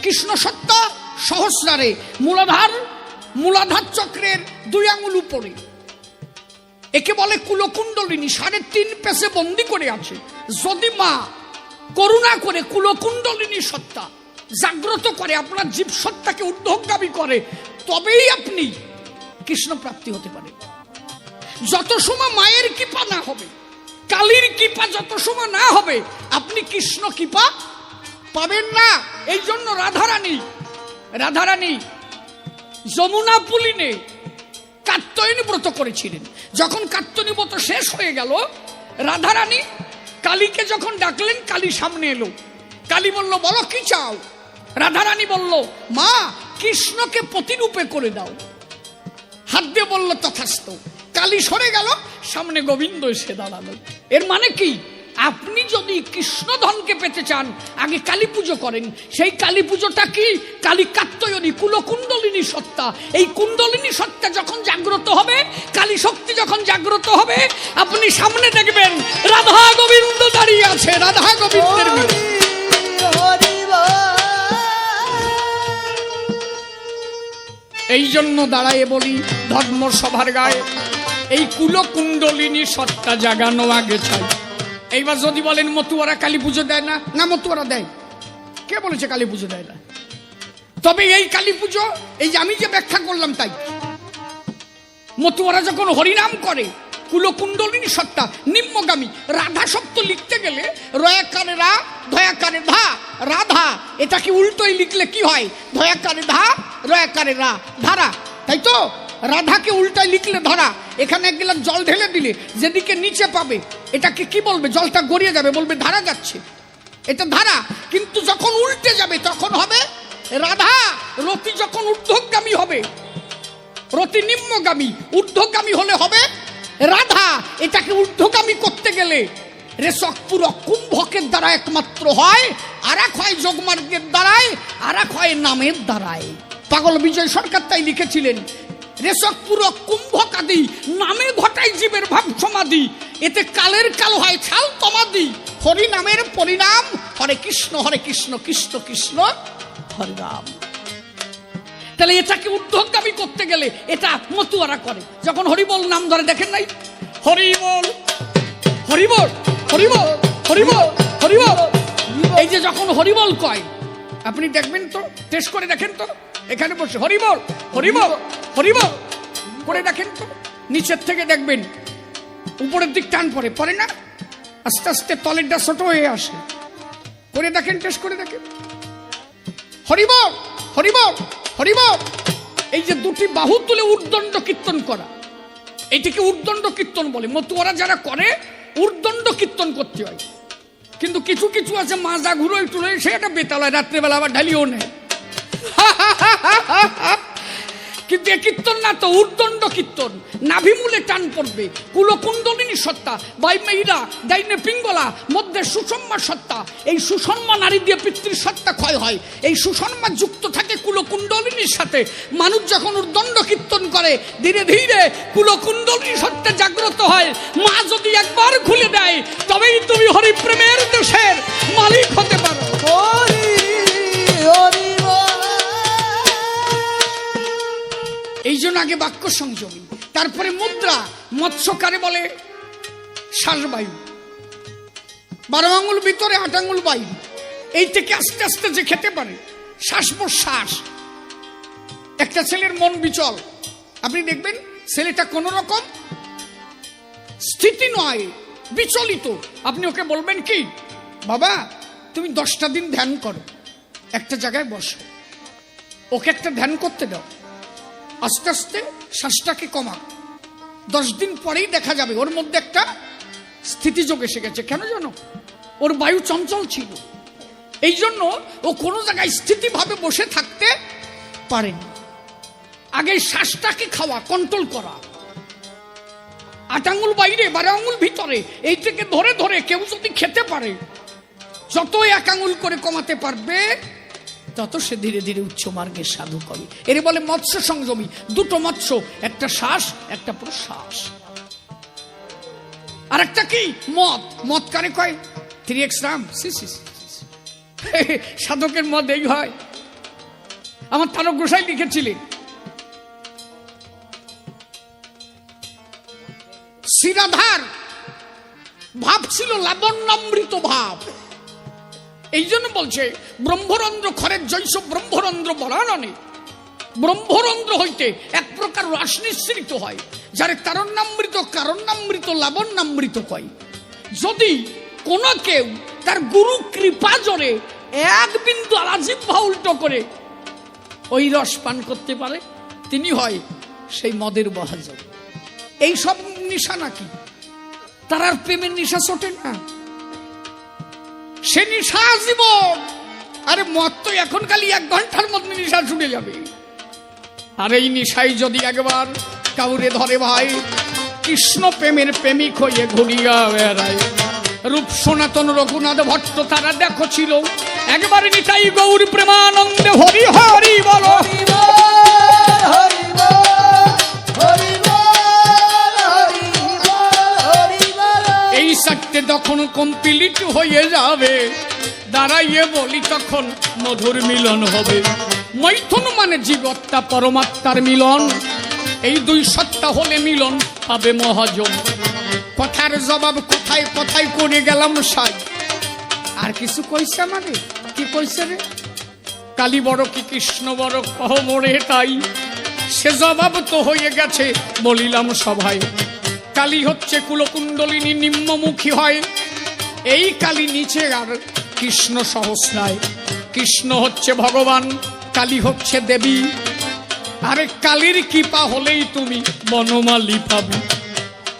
[SPEAKER 1] কৃষ্ণ সত্তা সহস্রারে। মূলাধার চক্রের 2 আঙুল উপরে। একে বলে কুলকুণ্ডলিনী, 3.5 পেশে বন্দি করে আছে। যদি মা করুণা করে কুলকুণ্ডলিনী সত্তা জাগ্রত করে, আপনার জীব সত্তাকে ঊর্ধ্বগামী করে, তবেই আপনি কৃষ্ণ প্রাপ্তি হতে পারে। যত সময় মায়ের কৃপা না হবে, কালীর কৃপা যত সময় না হবে, আপনি কৃষ্ণ কৃপা পাবেন না। এই জন্য রাধারানী যমুনা পুলিনে কাত্যায়নী ব্রত করেছিলেন। যখন কাত্যায়নী ব্রত শেষ হয়ে গেল, রাধারানী কালীকে যখন ডাকলেন, কালী সামনে এলো। কালী বলল, বলো কি চাও? রাধারানী বলল, মা কৃষ্ণকে পতিরূপে করে দাও। হাত দিয়ে বলল তথাস্তু। কালী সরে গেল, সামনে গোবিন্দ এসে দাঁড়ালো। এর মানে কি? আপনি যদি কৃষ্ণধনকে পেতে চান, আগে কালী পুজো করেন। সেই কালী পুজোটা কি? কালী কাত্যায়নী, কুলকুণ্ডলিনী সত্তা। এই কুণ্ডলিনী সত্তা যখন জাগ্রত হবে, কালী শক্তি যখন জাগ্রত হবে, আপনি সামনে দেখবেন রাধা গোবিন্দ দাঁড়িয়ে আছে। রাধা গোবিন্দের মিলন। এই জন্য দাঁড়ায় বলি ধর্মসভার গায়ে, এই কুলকুণ্ডলিনী সত্তা জাগানো আগে চাই। এইবার যদি বলেন মতুয়ারা কালী পুজো দেয় না, না মতুয়ারা দেয়। কে বলেছে কালী পুজো দেয় না? তবে এই কালী পুজো, এই যে আমি যে ব্যাখ্যা করলাম তাই। মতুয়ারা যখন হরিনাম করে, কুলকুণ্ডলিনী সত্তা নিম্নগামী। রাধা শব্দ লিখতে গেলে রয়াকারে রা, ধয়াকারে ধা, রাধা। এটা কি উল্টোই লিখলে কি হয়? ধয়াকারে ধা, রয়াকারে রা, ধারা। তাই তো? রাধাকে উল্টায় লিখলে ধরা। এখানে এক গ্লাস জল ঢেলে দিলে যেদিকে নিচে পাবে, এটাকে কি বলবে? জলটা গড়িয়ে যাবে, বলবে ধারা যাচ্ছে, এটা ধারা। কিন্তু যখন উল্টে যাবে তখন হবে রাধা। রতি যখন ঊর্ধ্বগামী হবে, রতি নিম্নগামী, ঊর্ধ্বগামী হলে হবে রাধা। এটাকে ঊর্ধ্বগামী করতে গেলে রেশক পুরো কুম্ভকের দ্বারা একমাত্র হয়, আর এক হয় যোগমার্গের দ্বারায়, আর এক হয় নামের দ্বারায়। পাগল বিজয় সরকার তাই লিখেছিলেন, রেশক পুরো কুম্ভক আদি নামে ঘটাই জীবের ভাব সমাধি। এতে কালের কাল হয় ছাল তমাদি। হরি নামের পরিণাম, হরে কৃষ্ণ কৃষ্ণ কৃষ্ণ হরে রাম। তাহলে এটাকে ঊর্ধ্বগামী করতে গেলে এটা মতুয়ারা করে। যখন হরিবল নাম ধরে, দেখেন নাই? হরিবল হরিবল হরিবল হরিবল হরিবল। এই যে যখন হরিবল কয়, আপনি দেখবেন তো, টেস্ট করে দেখেন তো, এখানে বসে হরিবল হরিবল হরিবল করে দেখেন তো, নিচের থেকে দেখবেন উপরের দিক টান পড়ে, পড়ে না? আস্তে আস্তে তলেরটা ছোট হয়ে আসে। করে দেখেন, টেস্ট করে দেখেন। হরিবল হরিবল হরিবল। এই যে দুটি বাহু তুলে উর্দণ্ড কীর্তন করা, এটিকে উর্দণ্ড কীর্তন বলে। মতুয়ারা যারা করে উর্দণ্ড কীর্তন করতে হয়। কিন্তু কিছু কিছু আছে মাজা ঘুরোয় টুলোয়, সেটা বেতালয়, রাত্রেবেলা আবার ঢালিও নেয়। কিন্তু এ কীর্তন না তো, উর্দণ্ড কীর্তন। নাভিমূলে টান পড়বে, কুলকুণ্ডলিনী সত্তা, বাইমেইরা ডাইনে পিঙ্গলা, মধ্যে সুষম্মা সত্তা। এই সুষম্মা নারী দিয়ে পিতৃ সত্তা ক্ষয় হয়। এই সুষম্মা যুক্ত থাকে কুলকুণ্ডলিনীর সাথে। মানুষ যখন উর্দণ্ড কীর্তন করে, ধীরে ধীরে কুলকুণ্ডলিনী সত্তা জাগ্রত হয়। মা যদি একবার খুলে দেয়, তবেই তুমি হরিপ্রেমের দেশের মালিক হতে পারো। এই জন্য আগে বাক্য সংযমী, তারপরে মুদ্রা। মৎস্যকারে বলে শ্বাসবায়ু, 12 আঙুল ভিতরে 8 আঙুল বাইরে। এই থেকে আস্তে আস্তে যে খেতে পারে, শ্বাস প্রশ্বাস। একটা ছেলের মন বিচল, আপনি দেখবেন ছেলেটা কোন রকম স্থিতি নয়, বিচলিত। আপনি ওকে বলবেন কি, বাবা তুমি 10টা দিন ধ্যান করো, একটা জায়গায় বসো, ওকে একটা ধ্যান করতে দাও, আস্তে আস্তে শ্বাসটাকে কমা। 10 দিন পরেই দেখা যাবে ওর মধ্যে একটা স্থিতিযোগ এসে গেছে। কেন জানো? ওর বায়ু চঞ্চল ছিল, এই জন্য ও কোনো জায়গায় স্থিতিভাবে বসে থাকতে পারেনি। আগে শ্বাসটাকে খাওয়া, কন্ট্রোল করা। 8 আঙুল বাইরে 12 আঙুল ভিতরে, এই থেকে ধরে ধরে কেউ যদি খেতে পারে, যত 1 আঙুল করে কমাতে পারবে, তত সে ধীরে ধীরে উচ্চ মার্গের সাধু হবে। এর বলে মৎস্য সংযমী। 2টো মৎস্য, একটা শ্বাস একটা প্রশ্বাস। আর একটা কি মদ। মদ কারে কয়? 3x রাম। সাধকের মদ এই হয়। আমার তারক গোসাই লিখেছিলেন, শ্রীরাধার ভাব ছিল লাবণ্যামৃত ভাব। এই জন্য বলছে ব্রহ্মরন্ধ্র খরের জৈস ব্রহ্মরন্ধ্র বরাননে। ব্রহ্মরন্ধ্র হইতে এক প্রকার রস নিঃসৃত হয়, যারে তারণ্যামৃত কারণ্যামৃত লাবণ্যামৃত কয়। যদি কোন কেউ তার গুরু কৃপা জোরে 1 বিন্দু আলাজিহ্বা উল্টো করে ওই রস পান করতে পারে, তিনি হয় সেই মদের মহাজন। এই সব নিশা নাকি? তার আর প্রেমের নিশা ছোটে না, সে নিশা জীবন। আরে মদ তো এখন খালি 1 ঘন্টার মধ্যে নিশা ছুটে যাবে। আর এই নিশাই যদি একবার কাউরে ধরে ভাই, কৃষ্ণ প্রেমের প্রেমিক হয়ে ঘুরিয়া বেড়ায়। রূপ সনাতন রঘুনাথ ভট্ট তারা দেখো ছিল একবার নিতাই গৌর প্রেমানন্দে হরি হরি বলো। এই সাথে তখন কমপ্লিট হয়ে যাবে, দাঁড়াইয়ে বলি তখন মধুর মিলন হবে। মৈথুন মানে জীবত্তা পরমাত্মার মিলন, এই 2 সত্তা হলে মিলন পাবে মহাজন। কথার জবাব কোথায় কোথায় করে গেলাম সাই। আর কিছু কইছে আমাদের? কি কইছে রে? কালী বড় কি কৃষ্ণ বড় কহ মোরে তাই, সে জবাব তো হয়ে গেছে বলিলাম সভায়। কালী হচ্ছে কুলকুণ্ডলিনী নিম্নমুখী হয়, এই কালী নিচে আর কৃষ্ণ সহস্রায়। কৃষ্ণ হচ্ছে ভগবান, কালী হচ্ছে দেবী। আরে কালীর কৃপা হলেই তুমি বনমালী পাবে,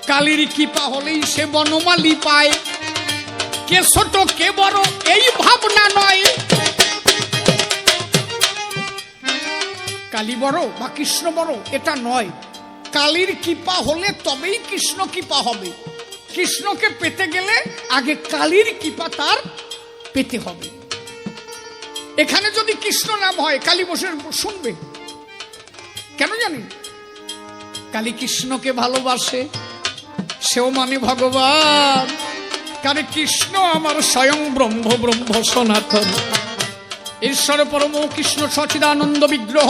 [SPEAKER 1] কালীর কৃপা হলেই সে বনমালী পায়। কে ছোট কে বড় এই ভাবনা নয়, কালী বড় বা কৃষ্ণ বড় এটা নয়। কালীর কৃপা হলে তবেই কৃষ্ণ কৃপা হবে। কৃষ্ণকে পেতে গেলে আগে কালীর কৃপা তার পেতে হবে। এখানে যদি কৃষ্ণ নাম হয় কালী বসে শুনবে কেন জানেন? কালী কৃষ্ণকে ভালোবাসে, সেও মানে ভগবান। কারণ কৃষ্ণ আমার স্বয়ং ব্রহ্ম, ব্রহ্ম সনাতন ঈশ্বর পরম কৃষ্ণ সচিদানন্দ বিগ্রহ,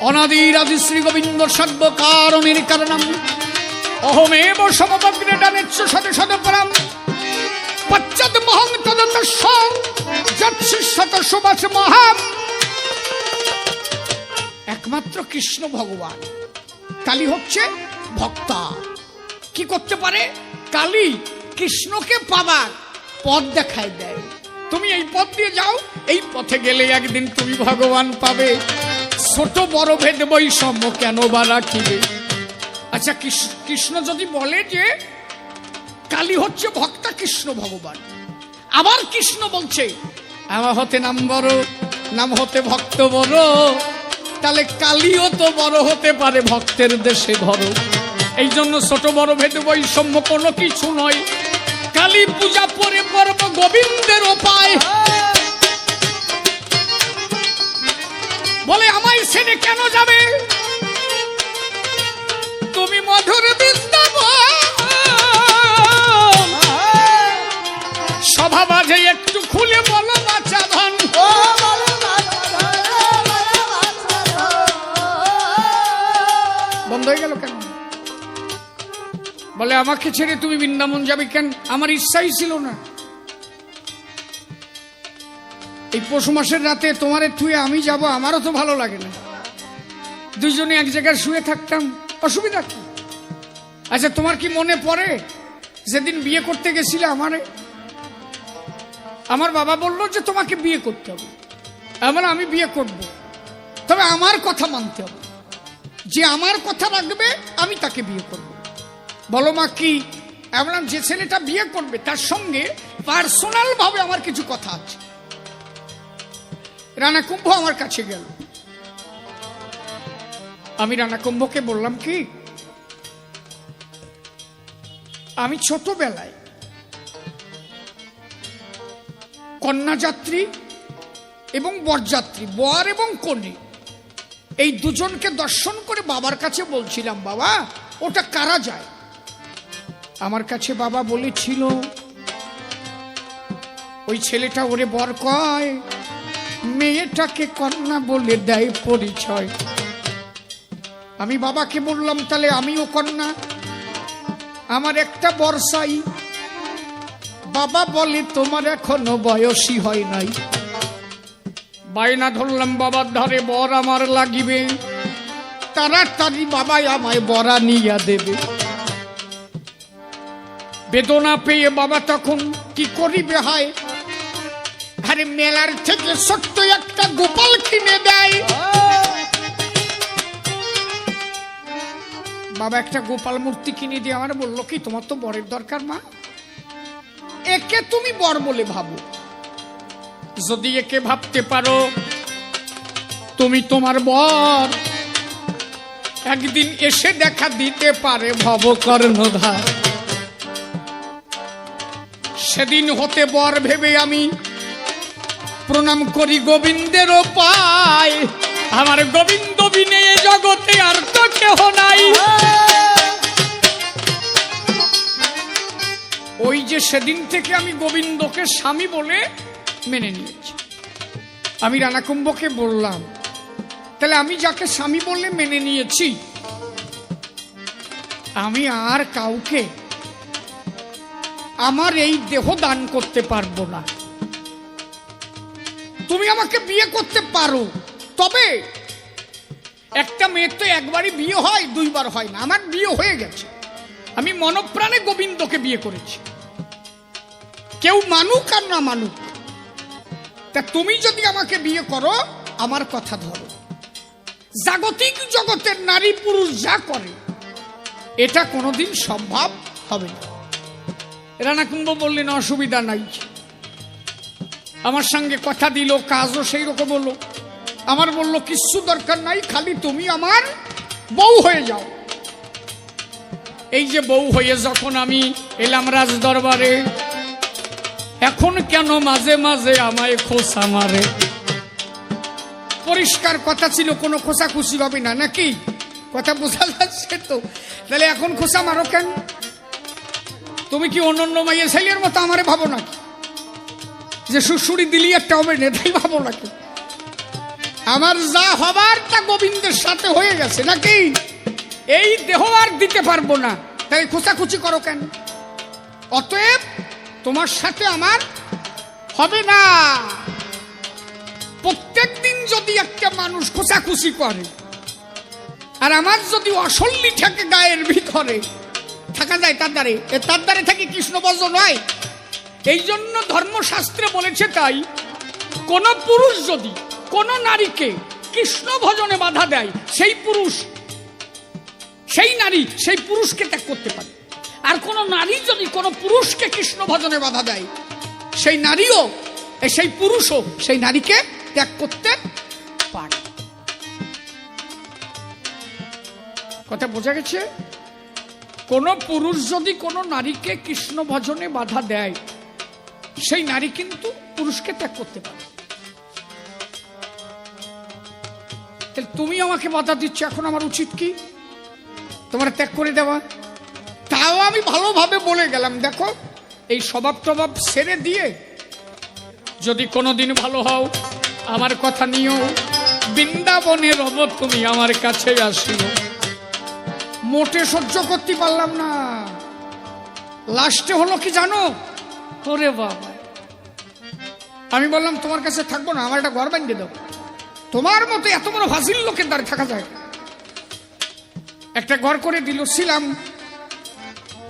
[SPEAKER 1] অনাদির আদি শ্রী গোবিন্দ সর্বকারণের কারণম অহমেব সমগ্রেডানেচ্ছ শতে শত পরম পশ্চাৎ মহং তদন্তস্য যৎশিষ্যত সুবাস মহাম। একমাত্র কৃষ্ণ ভগবান। কালী হচ্ছে ভক্তা। কি করতে পারে? কালী কৃষ্ণকে পাবার পথ দেখায় দেয়। তুমি এই পথ দিয়ে যাও, এই পথে গেলে একদিন তুমি ভগবান পাবে। ছোট বড় ভেদ বৈষম্য কেন বা রাখিবে? আচ্ছা, কৃষ্ণ যদি বলে যে কালী হচ্ছে ভক্তা, কৃষ্ণ ভগবান, আবার কৃষ্ণ বলছে আমার হতে নাম বড়, নাম হতে ভক্ত বড়, তাহলে কালীও তো বড় হতে পারে ভক্তের দেশে ঘর। এই জন্য ছোট বড় ভেদ বৈষম্য কোনো কিছু নয়। কালী পূজা পরে পর্ব গোবিন্দের উপায়। বলে আমায় ছেড়ে কেন যাবে তুমি মধুর বৃন্দাবন? সভা বাজে একটু খুলে বলো বাচ্চা ধন। বন্ধ হয়ে গেল কেন? বলে আমাকে ছেড়ে তুমি বৃন্দাবন যাবে কেন? আমার ইচ্ছাই ছিল না। এই পৌষ মাসের রাতে তোমারে থুয়ে আমি যাব, আমারও তো ভালো লাগে না। দুইজনে এক জায়গায় শুয়ে থাকতাম, অসুবিধা কি? আচ্ছা, তোমার কি মনে পড়ে যেদিন বিয়ে করতে গেছিলে আমারে? আমার বাবা বললো যে তোমাকে বিয়ে করতে হবে। এবার আমি বিয়ে করব, তবে আমার কথা মানতে হবে। যে আমার কথা রাখবে আমি তাকে বিয়ে করব। বলো মা কি? এমন যে ছেলেটা বিয়ে করবে তার সঙ্গে পার্সোনাল ভাবে আমার কিছু কথা আছে। রানা কুম্ভ আমার কাছে গেল। আমি রানা কুম্ভকে বললাম কি, আমি ছোটবেলায় কন্যাযাত্রী এবং বরযাত্রী, বর এবং কনে, এই দুজনকে দর্শন করে বাবার কাছে বলছিলাম বাবা ওটা কারা যায়? আমার কাছে বাবা বলেছিল ওই ছেলেটা ওরে বর কয়, মেয়েটাকে কন্যা বলে দেয় পরিচয়। আমি বাবাকে বললাম তাহলে আমিও কন্যা, আমার একটা বর্ষাই। বাবা বলে তোমার এখনো বয়সই হয় নাই। বায়না ধরলাম বাবার ধারে বর আমার লাগিবে, তাড়াতাড়ি বাবাই আমায় বরা নিয়ে দেবে। বেদনা পেয়ে বাবা তখন কি করিবে হয়, আরে মেলার থেকে ছোট্ট একটা গোপাল কিনে দেয়। বাবা একটা গোপাল মূর্তি কিনে দিয়ে আমার বললো কি তোমার তো বরের দরকার মা, একে তুমি বর বলে ভাবো, যদি একে ভাবতে পারো তুমি তোমার বর, একদিন এসে দেখা দিতে পারে ভব কর্ণধার। সেদিন হতে বর ভেবে আমি প্রণাম করি গোবিন্দের পায়, আমার গোবিন্দ বিনে এ জগতে আর তো কেহ নাই। ওই যে সেদিন থেকে আমি গোবিন্দকে স্বামী বলে মেনে নিয়েছি। আমি রানাকুম্ভকে বললাম, তাহলে আমি যাকে স্বামী বলে মেনে নিয়েছি, আমি আর কাউকে আমার এই দেহ দান করতে পারবো না। তুমি আমাকে বিয়ে করতে পারো, তবে একটা মেয়ের তো একবারই বিয়ে হয়, দুইবার হয় না। আমার বিয়ে হয়ে গেছে, আমি মনপ্রাণে গোবিন্দকে বিয়ে করেছি, কেউ মানুক আর না মানুক। তা তুমি যদি আমাকে বিয়ে করো, আমার কথা ধরো, জাগতিক জগতের নারী পুরুষ যা করে এটা কোনোদিন সম্ভব হবে না। রানাকুম্ভ বললেন অসুবিধা নাই, আমার সঙ্গে কথা দিল, কাজও সেই রকম হলো। আমার বলল কিচ্ছু দরকার নাই, খালি তুমি আমার বউ হয়ে যাও। এই যে বউ হয়ে যখন আমি এলাম রাজ দরবারে, এখন কেন মাঝে মাঝে আমায় খোঁচা মারে? পরিষ্কার কথা ছিল, কোনো খোঁচাখুচি হবে না, নাকি? কথা বোঝা যাচ্ছে তো? তাহলে এখন খোঁচা মারো কেন? তুমি কি অন্যান্য মাইয়ের ছেলের মতো আমারে ভাবো নাকি, যে সুশুড়ি দিলি একটা হবে নেতাই ভাবো নাকি? আমার যা হবার তা গোবিন্দের সাথে হয়ে গেছে, নাকি? এই দেহ আর দিতে পারবো না, তাই খোঁচাখুচি করো কেন? অতএব তোমার সাথে আমার হবে না। প্রত্যেক দিন যদি একটা মানুষ খোঁচাখুচি করে, আর আমার যদি অসল্লি থাকে গায়ের ভিতরে, থাকা যায় তার দ্বারে, তার দ্বারে থাকি কৃষ্ণ বজ্র নয়। এই জন্য ধর্মশাস্ত্রে বলেছে, তাই কোন পুরুষ যদি কোন নারীকে কৃষ্ণ ভজনে বাধা দেয়, সেই পুরুষ, সেই নারী সেই পুরুষকে ত্যাগ করতে পারে। আর কোন নারী যদি কোন পুরুষকে কৃষ্ণ ভজনে বাধা দেয়, সেই নারীও সেই পুরুষও সেই নারীকে ত্যাগ করতে পারে। কথা বোঝা গেছে? কোন পুরুষ যদি কোন নারীকে কৃষ্ণ ভজনে বাধা দেয়, সেই নারী কিন্তু পুরুষকে ত্যাগ করতে পারে। তুমি আমাকে বাধা দিচ্ছ, এখন আমার উচিত কি? তোমার ত্যাগ করে দেওয়া। তাও আমি ভালোভাবে বলে গেলাম, দেখো এই স্বভাব টভাব ছেড়ে দিয়ে যদি কোনোদিন ভালো হও, আমার কথা নিও, বৃন্দাবনে রব তুমি আমার কাছে আসিও। মোটে সহ্য করতে পারলাম না। লাস্টে হলো কি জানো? ওরে বাবা, আমি বললাম তোমার কাছে থাকবো না, আমার একটা ঘর বানিয়ে দাও। তোমার মতো এত বড় ফাজিল লোকের দ্বারা থাকা যায়? একটা ঘর করে দিল। ছিলাম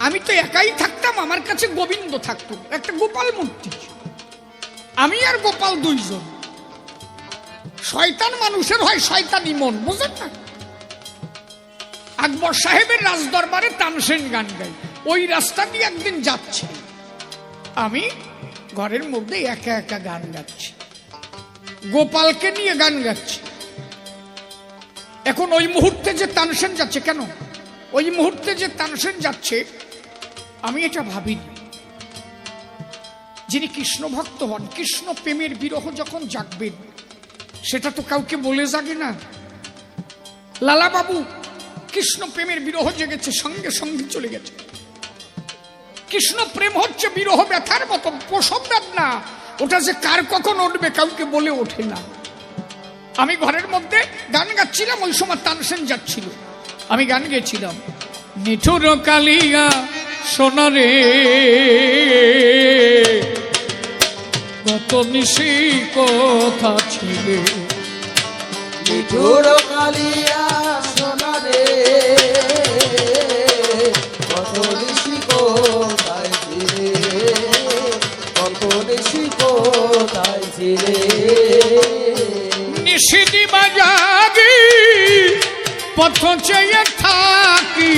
[SPEAKER 1] আমি তো একাই থাকতাম, আমার কাছে গোবিন্দ থাকতো, একটা গোপাল মূর্তি, আমি আর গোপাল দুইজন। শয়তান মানুষের হয় শয়তানি মন, বুঝেন না? আকবর সাহেবের রাজদরবারে তানসেন গান গাই, ওই রাস্তা দিয়ে একদিন যাচ্ছে, আমি ঘরের মধ্যে একা একা গান গাচ্ছি, গোপালকে নিয়ে গান গাচ্ছি। এখন ওই মুহূর্তে যে তানসেন যাচ্ছে, কেন ওই মুহূর্তে যে তানসেন যাচ্ছে, আমি এটা ভাবিনি। যিনি কৃষ্ণ ভক্ত হন, কৃষ্ণ প্রেমের বিরহ যখন জাগবেন, সেটা তো কাউকে বলে জাগে না। লালা বাবু কৃষ্ণ প্রেমের বিরহ জেগেছে, সঙ্গে সঙ্গে চলে গেছে। কৃষ্ণ প্রেম হচ্ছে বিরহ ব্যথার মতো, প্রসব না, ওটা যে কার কখন উঠবে কাউকে বলে ওঠে না। আমি ঘরের মধ্যে গান গাচ্ছিলাম, ওই সময় তানসেন যাচ্ছিল, আমি গান গেছিলাম, নিঠুর কালিয়া সোনারে কত নিশি কথা ছিল,
[SPEAKER 2] নিঠুর কালিয়া সোনারে কত নিশি কোথায় ছিলে, কত নিশি কোথায় ছিলে।
[SPEAKER 1] নিশিদি বাজাগি পথ চেয়ে থাকি,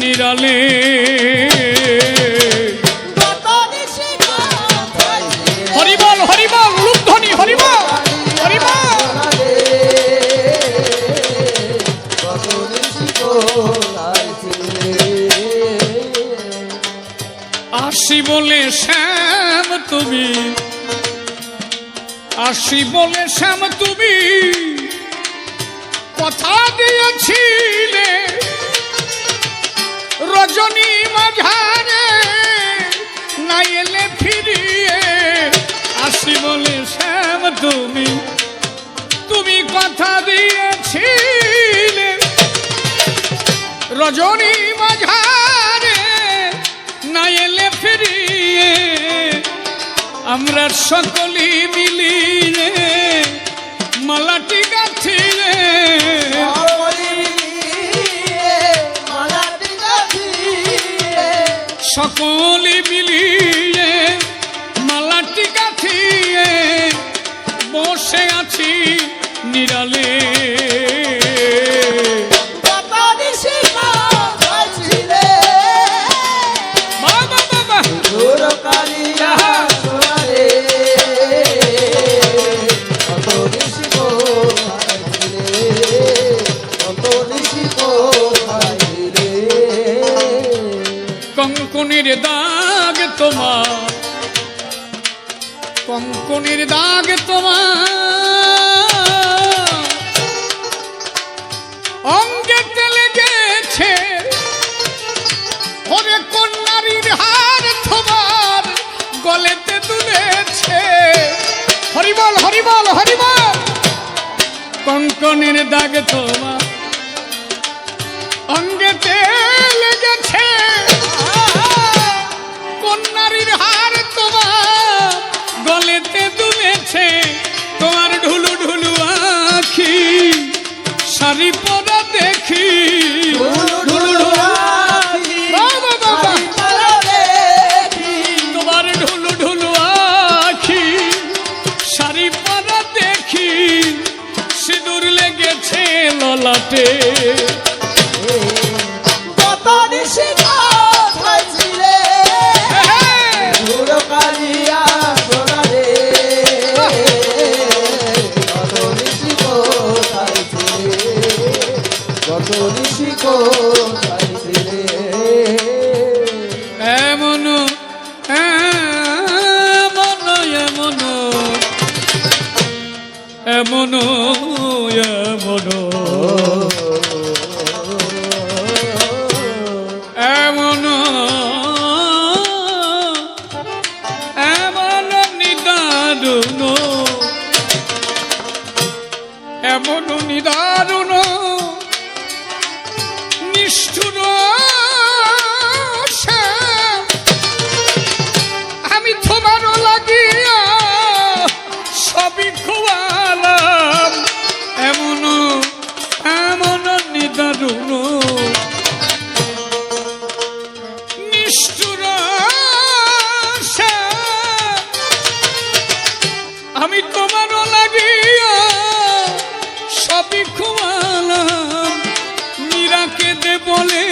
[SPEAKER 1] নিরালে হরিবল হরিবল রূপধ্বনি হরিবল হরিবল আসি বলে শ্যাম তুমি আসি বলে শ্যাম তুমি কথা দিয়েছিলে রজনী মাঝারে না এলে ফিরিয়ে আসি বলে শ্যাম তুমি তুমি কথা দিয়েছিলে রজনী মাঝারে না এলে ফিরিয়ে আমরা সকলে মিলিয়ে মালাটি গাঁথিলে সকলে মিলিয়ে মালাটি গাঁথিয়ে বসে আছি নিরালে কঙ্কনের দাগ তোমার কঙ্কনের দাগ তোমার অঙ্গেতে লেগেছে ওরে কন্যারীর হার তোমার গলেতে তুলেছে হরিবল হরিবল হরিবল কঙ্কনের দাগ তোমার অঙ্গেতে লেগেছে কন্যারীর হার তোমার গলেতে দুলেছে তোমার ঢুলু ঢুলু আখি শাড়ি পরা দেখি ঢুলু ঢুলু তোমার ঢুলু ঢুলু আখি শাড়ি পরা দেখি সিঁদুর লেগেছে ললাটে এমন এমন এমন এমন এমন এমন এমন নিদারুণ এমন নিদারুণ নিষ্ঠুর আমি তোমারও লাগিয়া সবই খোয়ালাম এমন এমন নিদারুণ নিষ্ঠুর আমি তোমারও লাগিয়া সবই খোয়ালাম মীরাকে দে বলে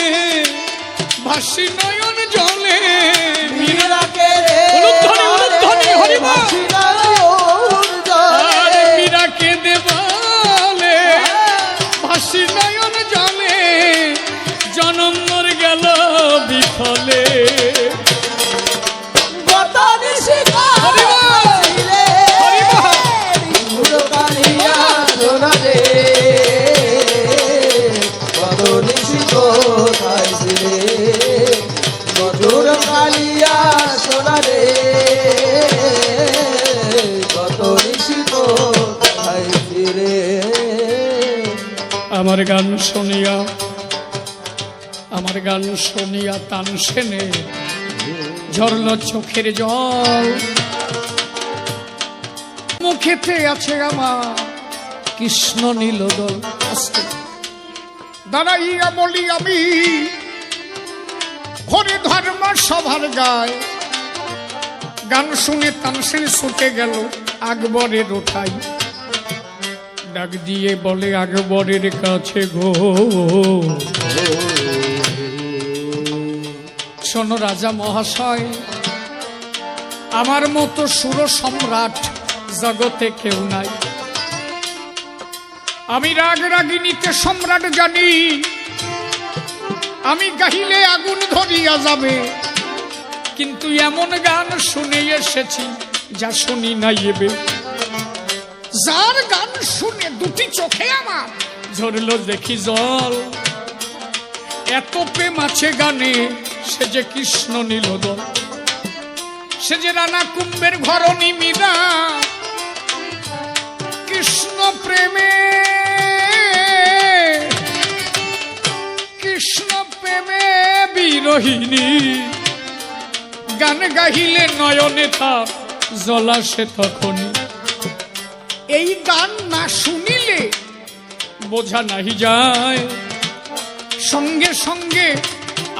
[SPEAKER 1] ভাসি নয়ন জলে মীরাকে মীরাকে দে বলে ভাসি নয়ন জলে জনম মর গেল বিফলে আমার গান শুনিয়া তান সেনে ঝরল চোখের জল মুখেতে আছে আমার কৃষ্ণ নীলদল দাঁড়াইয়া বলি আমি হরি ধর্ম সভার গায় গান শুনে তানসেন ছুটে গেল আকবরের ওঠাই ডাক দিয়ে বলে আকবরের কাছে গো শোনো রাজা মহাশয়, আমার মতো সুর সম্রাট জগতে কেউ নাই। আমি রাগ রাগিনীতে সম্রাট জানি, আমি গাহিলে আগুন ধরিয়া যাবে, কিন্তু এমন গান শুনে এসেছি যা শুনি নাই এবে। যার গান শুনে দুটি চোখে আমার ঝরলো দেখি জল, এত প্রেম আছে গানে, সে যে কৃষ্ণ নীলদল, সে যে রানা কুম্ভের ঘরণী মীরা, কৃষ্ণ প্রেমে কৃষ্ণ প্রেমে বিরোহিনী, গান গাহিলে নয়নে তার জলাসে তখনই। এই গান না শুনিলে বোঝা নাহি যায়, সঙ্গে সঙ্গে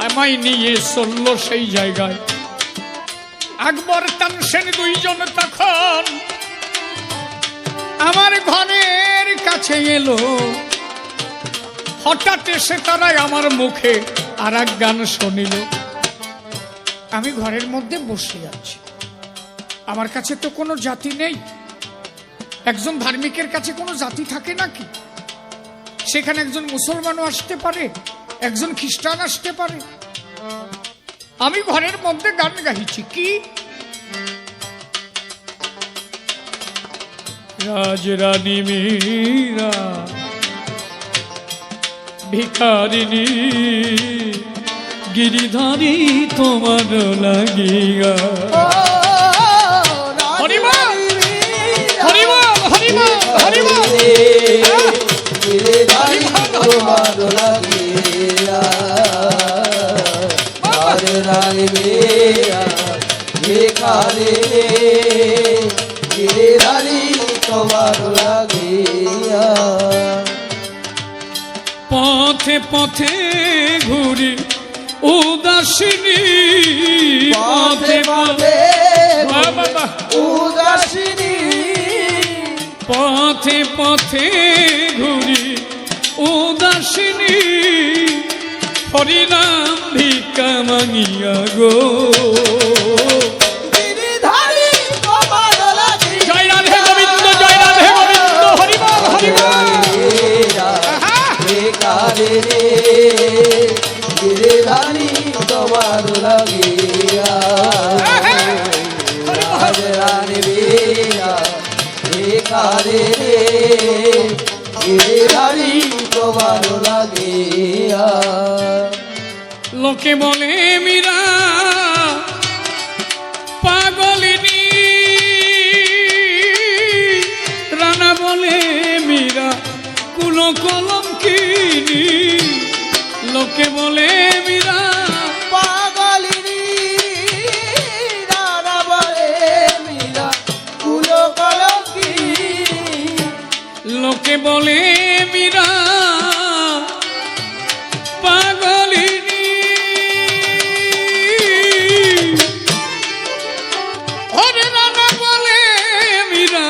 [SPEAKER 1] আমায় নিয়ে চলল সেই জায়গায়। আকবর তানসেন দুইজন তখন আমার ঘরের কাছে এলো, হঠাৎ এসে তারাই আমার মুখে আর এক গান শুনিল। আমি ঘরের মধ্যে বসে আছি, আমার কাছে তো কোনো জাতি নেই। একজন ধার্মিকের কাছে কোনো জাতি থাকে নাকি? সেখানে একজন মুসলমানও আসতে পারে, একজন খ্রিস্টান আসতে পারে। আমি ঘরের মধ্যে গান গাইছি, কি রাজরানী মীরা ভিখারিনী, গিরিধারী তোমার লাগিয়া। হরিবল হরিবল হরিবল হরিবল,
[SPEAKER 2] গিরিধারী তোমার লাগিয়া, রাজরানী মীরা ভিখারিনী, গিরিধারী তোমার লাগিয়া।
[SPEAKER 1] পথে পথে ঘুরি উদাসিনী,
[SPEAKER 2] পথে পথে
[SPEAKER 1] বাবা
[SPEAKER 2] উদাসিনী,
[SPEAKER 1] পথে পথে ঘুরি উদাসিনী, হরিনাম ভিক্ষা মাঙিয়া গো।
[SPEAKER 2] গিরিধারী তোমার লাগিয়া,
[SPEAKER 1] জয় রাধে গোবিন্দ, জয় রাধে গোবিন্দ, হরিবল হরিবল।
[SPEAKER 2] ভিখারিনী, গিরিধারী তোমার লাগিয়া, রাজরানী মীরা ভিখারিনী, গিরিধারী তোমার লাগিয়া।
[SPEAKER 1] লোকে বলে মীরা পাগলিনী, রানা বলে মীরা কুল কলঙ্কিনী। লোকে বলে মীরা
[SPEAKER 2] পাগলিনী, রানা বলে মীরা কুল কলঙ্কিনী।
[SPEAKER 1] লোকে বলে মীরা পাগলিনী, ওরে রানা বলে মীরা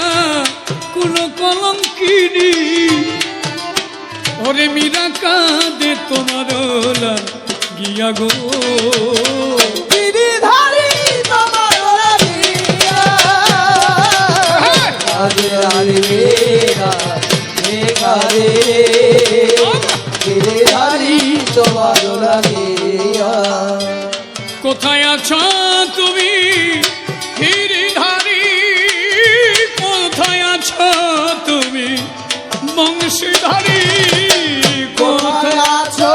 [SPEAKER 1] কুল কলঙ্কিনী। ওরে মীরা কাঁদে তোমার গিয়া গো,
[SPEAKER 2] গিরিধারী তোমার লাগিয়া, রাজরানী মীরা ভিখারিনী, গিরিধারী তোমার লাগিয়া।
[SPEAKER 1] কোথায় আছো তুমি গিরিধারী, কোথায় আছো তুমি বংশীধারী,
[SPEAKER 2] কোথায় আছো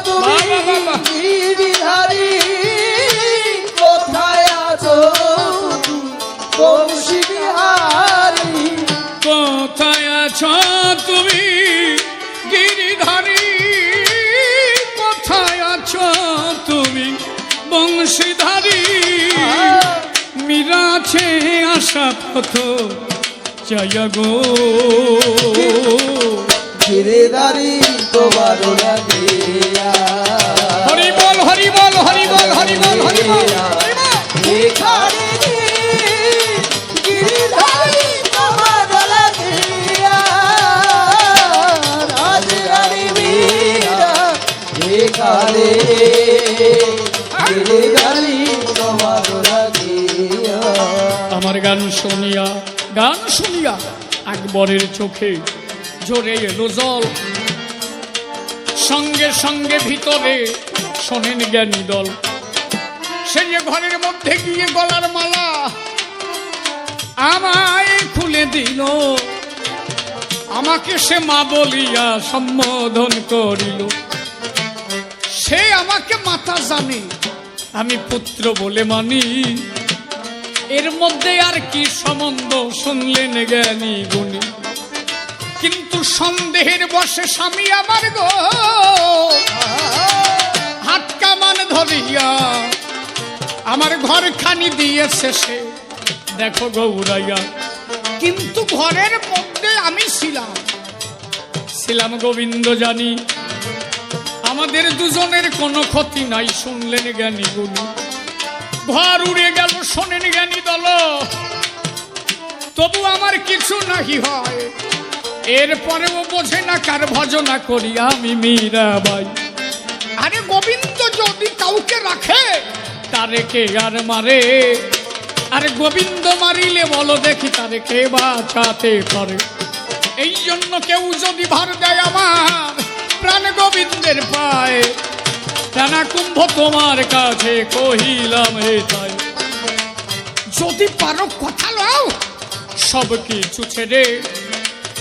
[SPEAKER 2] তুমি
[SPEAKER 1] বাবা, বাবা।
[SPEAKER 2] গিরিধারী, কোথায় আছো তুমি বংশীবিহারী,
[SPEAKER 1] কোথায় আছো তুমি গিরিধারী, কোথায় আছো তুমি বংশীধারী। মীরা আছে আশা পথ চাইয়া গো,
[SPEAKER 2] গিরিধারী তোমার লাগিয়া,
[SPEAKER 1] হরিবল হরিবল হরিবল হরিবল হরিবল।
[SPEAKER 2] ভিখারিনী, গিরিধারী তোমার লাগিয়া, রাজরানী মীরা ভিখারিনী, রে গালি তোমার রাখিয়া।
[SPEAKER 1] আমার গান শুনিয়া আকবরের চোখে ঝরে এলো জল। সঙ্গে সঙ্গে ভিতরে শোনেন জ্ঞানী দল। সে যে ঘরের মধ্যে গিয়ে গলার মালা আমায় খুলে দিল, আমাকে সে মা বলিয়া সম্বোধন করিল। সে আমাকে মাতা জানে, আমি পুত্র বলে মানি। এর মধ্যে আর কি সম্বন্ধ শুনলেন জ্ঞানী গুণী। কিন্তু সন্দেহের বসে স্বামী আমার গো হাত কামান ধরিয়া আমার ঘর খানি দিয়েছে সে, দেখো গৌরাইয়া। কিন্তু ঘরের মধ্যে আমি ছিলাম গোবিন্দ জানি, আমাদের দুজনের কোনো ক্ষতি নাই। শুনলেন জ্ঞানী গুণী, ঘর উড়ে গেল শোনেন জ্ঞানী দল। তবু আমার কিছু নাহি হয়, এরপরেও বোঝে না কার ভজনা করি আমি মীরাবাই। আরে গোবিন্দ যদি কাউকে রাখে তারে কে আর মারে? আরে গোবিন্দ মারিলে বলো দেখি তারে কে বাঁচাতে পারে? এই জন্য কেউ যদি ভার দেয় আমার প্রাণ গোবিন্দের পায়ে, টানা কুম্ভ তোমার কাছে কহিলাম এটাই। যদি পারো কথা লও সব কিছু ছেড়ে,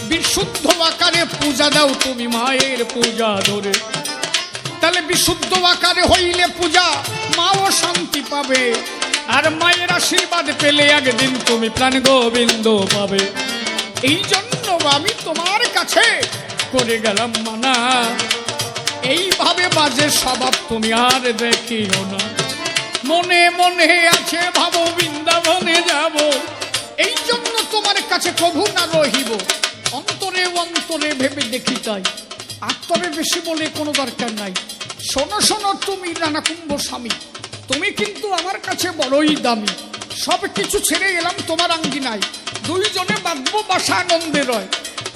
[SPEAKER 1] বিশুদ্ধ আকারে পূজা দাও তুমি মায়ের পূজা ধরে। তাহলে বিশুদ্ধ আকারে হইলে পূজা মাও শান্তি পাবে, আর মায়ের আশীর্বাদ পেলে একদিন তুমি প্রাণ গোবিন্দ পাবে। এই জন্য আমি তোমার কাছে করে গেলাম মানা, এইভাবে বাজে স্বভাব তুমি আর দেখিও না। মনে মনে আছে ভাবো বৃন্দাবনে যাব, এই জন্য তোমার কাছে প্রভু না রহিব। অন্তরে অন্তরে ভেবে দেখি তাই, আত্মরে বেশি বলে কোনো দরকার নাই। শোনো শোনো তুমি রানাকুম্ভ স্বামী, তুমি কিন্তু আমার কাছে বড়ই দামি। সব কিছু ছেড়ে এলাম তোমার আঙ্গিনায়, দুইজনে বাঁধবো বাসা আনন্দে রয়।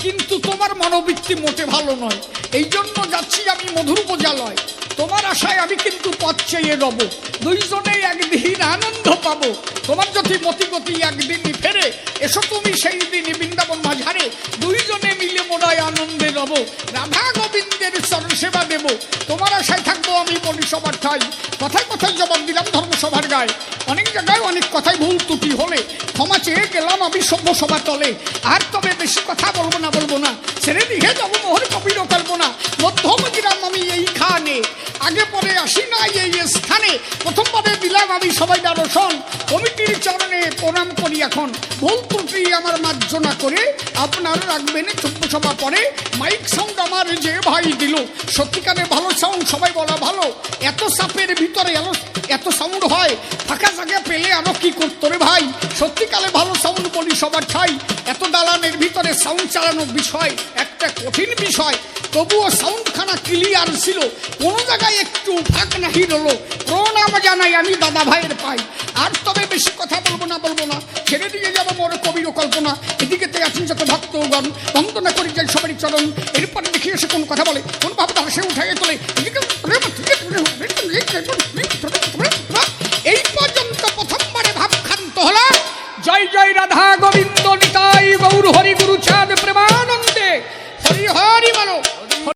[SPEAKER 1] কিন্তু তোমার মনোবৃত্তি মোটে ভালো নয়, এই জন্য যাচ্ছি আমি মধুর বোঝালয়। তোমার আশায় আমি কিন্তু পথ চেয়ে রব, দুইজনে একদিন আনন্দ পাবো। তোমার যদি মতিগতি একদিনই ফেরে, এসো তুমি সেই দিনই বৃন্দাবন মাঝারে, দুইজনে মিলে মোড়ায় আনন্দে রব। রাধা গোবিন্দের চরণ সেবা দেব, তোমার আশায় থাকবো আমি বলি সবার ঠাই। কথায় কথায় জবাব দিলাম ধর্মসভার গায়ে, অনেক জায়গায় অনেক কথায় ভুল ত্রুটি হলে ক্ষমা চেয়ে গেলাম আমি সভ্য সভা তলে। আর তবে বেশি কথা বলবো না, ছেড়ে দিয়ে যাবো মোহর কপির কল্পনা। মধ্যম গ্রাম আমি এইখানে, আগে পরে আসি না এই স্থানে। প্রথমবারে দিলাম আমি সবাই দর্শন, কমিটির চরণে প্রণাম করি এখন। ভুল ত্রুটি আমার মার্জনা করে আপনার রাখবেন চব্য সভা পরে। মাইক সাউন্ড আমার যে ভাই দিল, সত্যিকারে ভালো সাউন্ড, সবাই বলা ভালো। এত চাপের ভিতরে এত সাউন্ড হয়, ফাঁকা জায়গা পেলে আরো কি করতো রে ভাই? সত্যিকালে ভালো সাউন্ড বলি সবার ঠাই। এত দালানের ভিতরে সাউন্ড চালানোর বিষয় একটা কঠিন বিষয়, তবুও সাউন্ডখানা ক্লিয়ার ছিল, কোনো জায়গায় একটু ফাঁক নাহি রলো। প্রণাম জানাই আমি দাদা ভাইয়ের পাই। আর তবে বেশি কথা বলবো না, ছেড়ে দিয়ে যাবো মোর কবির কল্পনা। এদিকেতে আছেন যত ভক্তগণ, বন্দনা করি যাই সবারই চরণ। এরপরে দেখি এসে কোন কথা বলে, কোন ভাবটা সে উঠাইয়ে তোলে। এই পর্যন্ত প্রথমবারে ভাব ক্ষান্ত হলো। জয় জয় রাধা গোবিন্দ নিতাই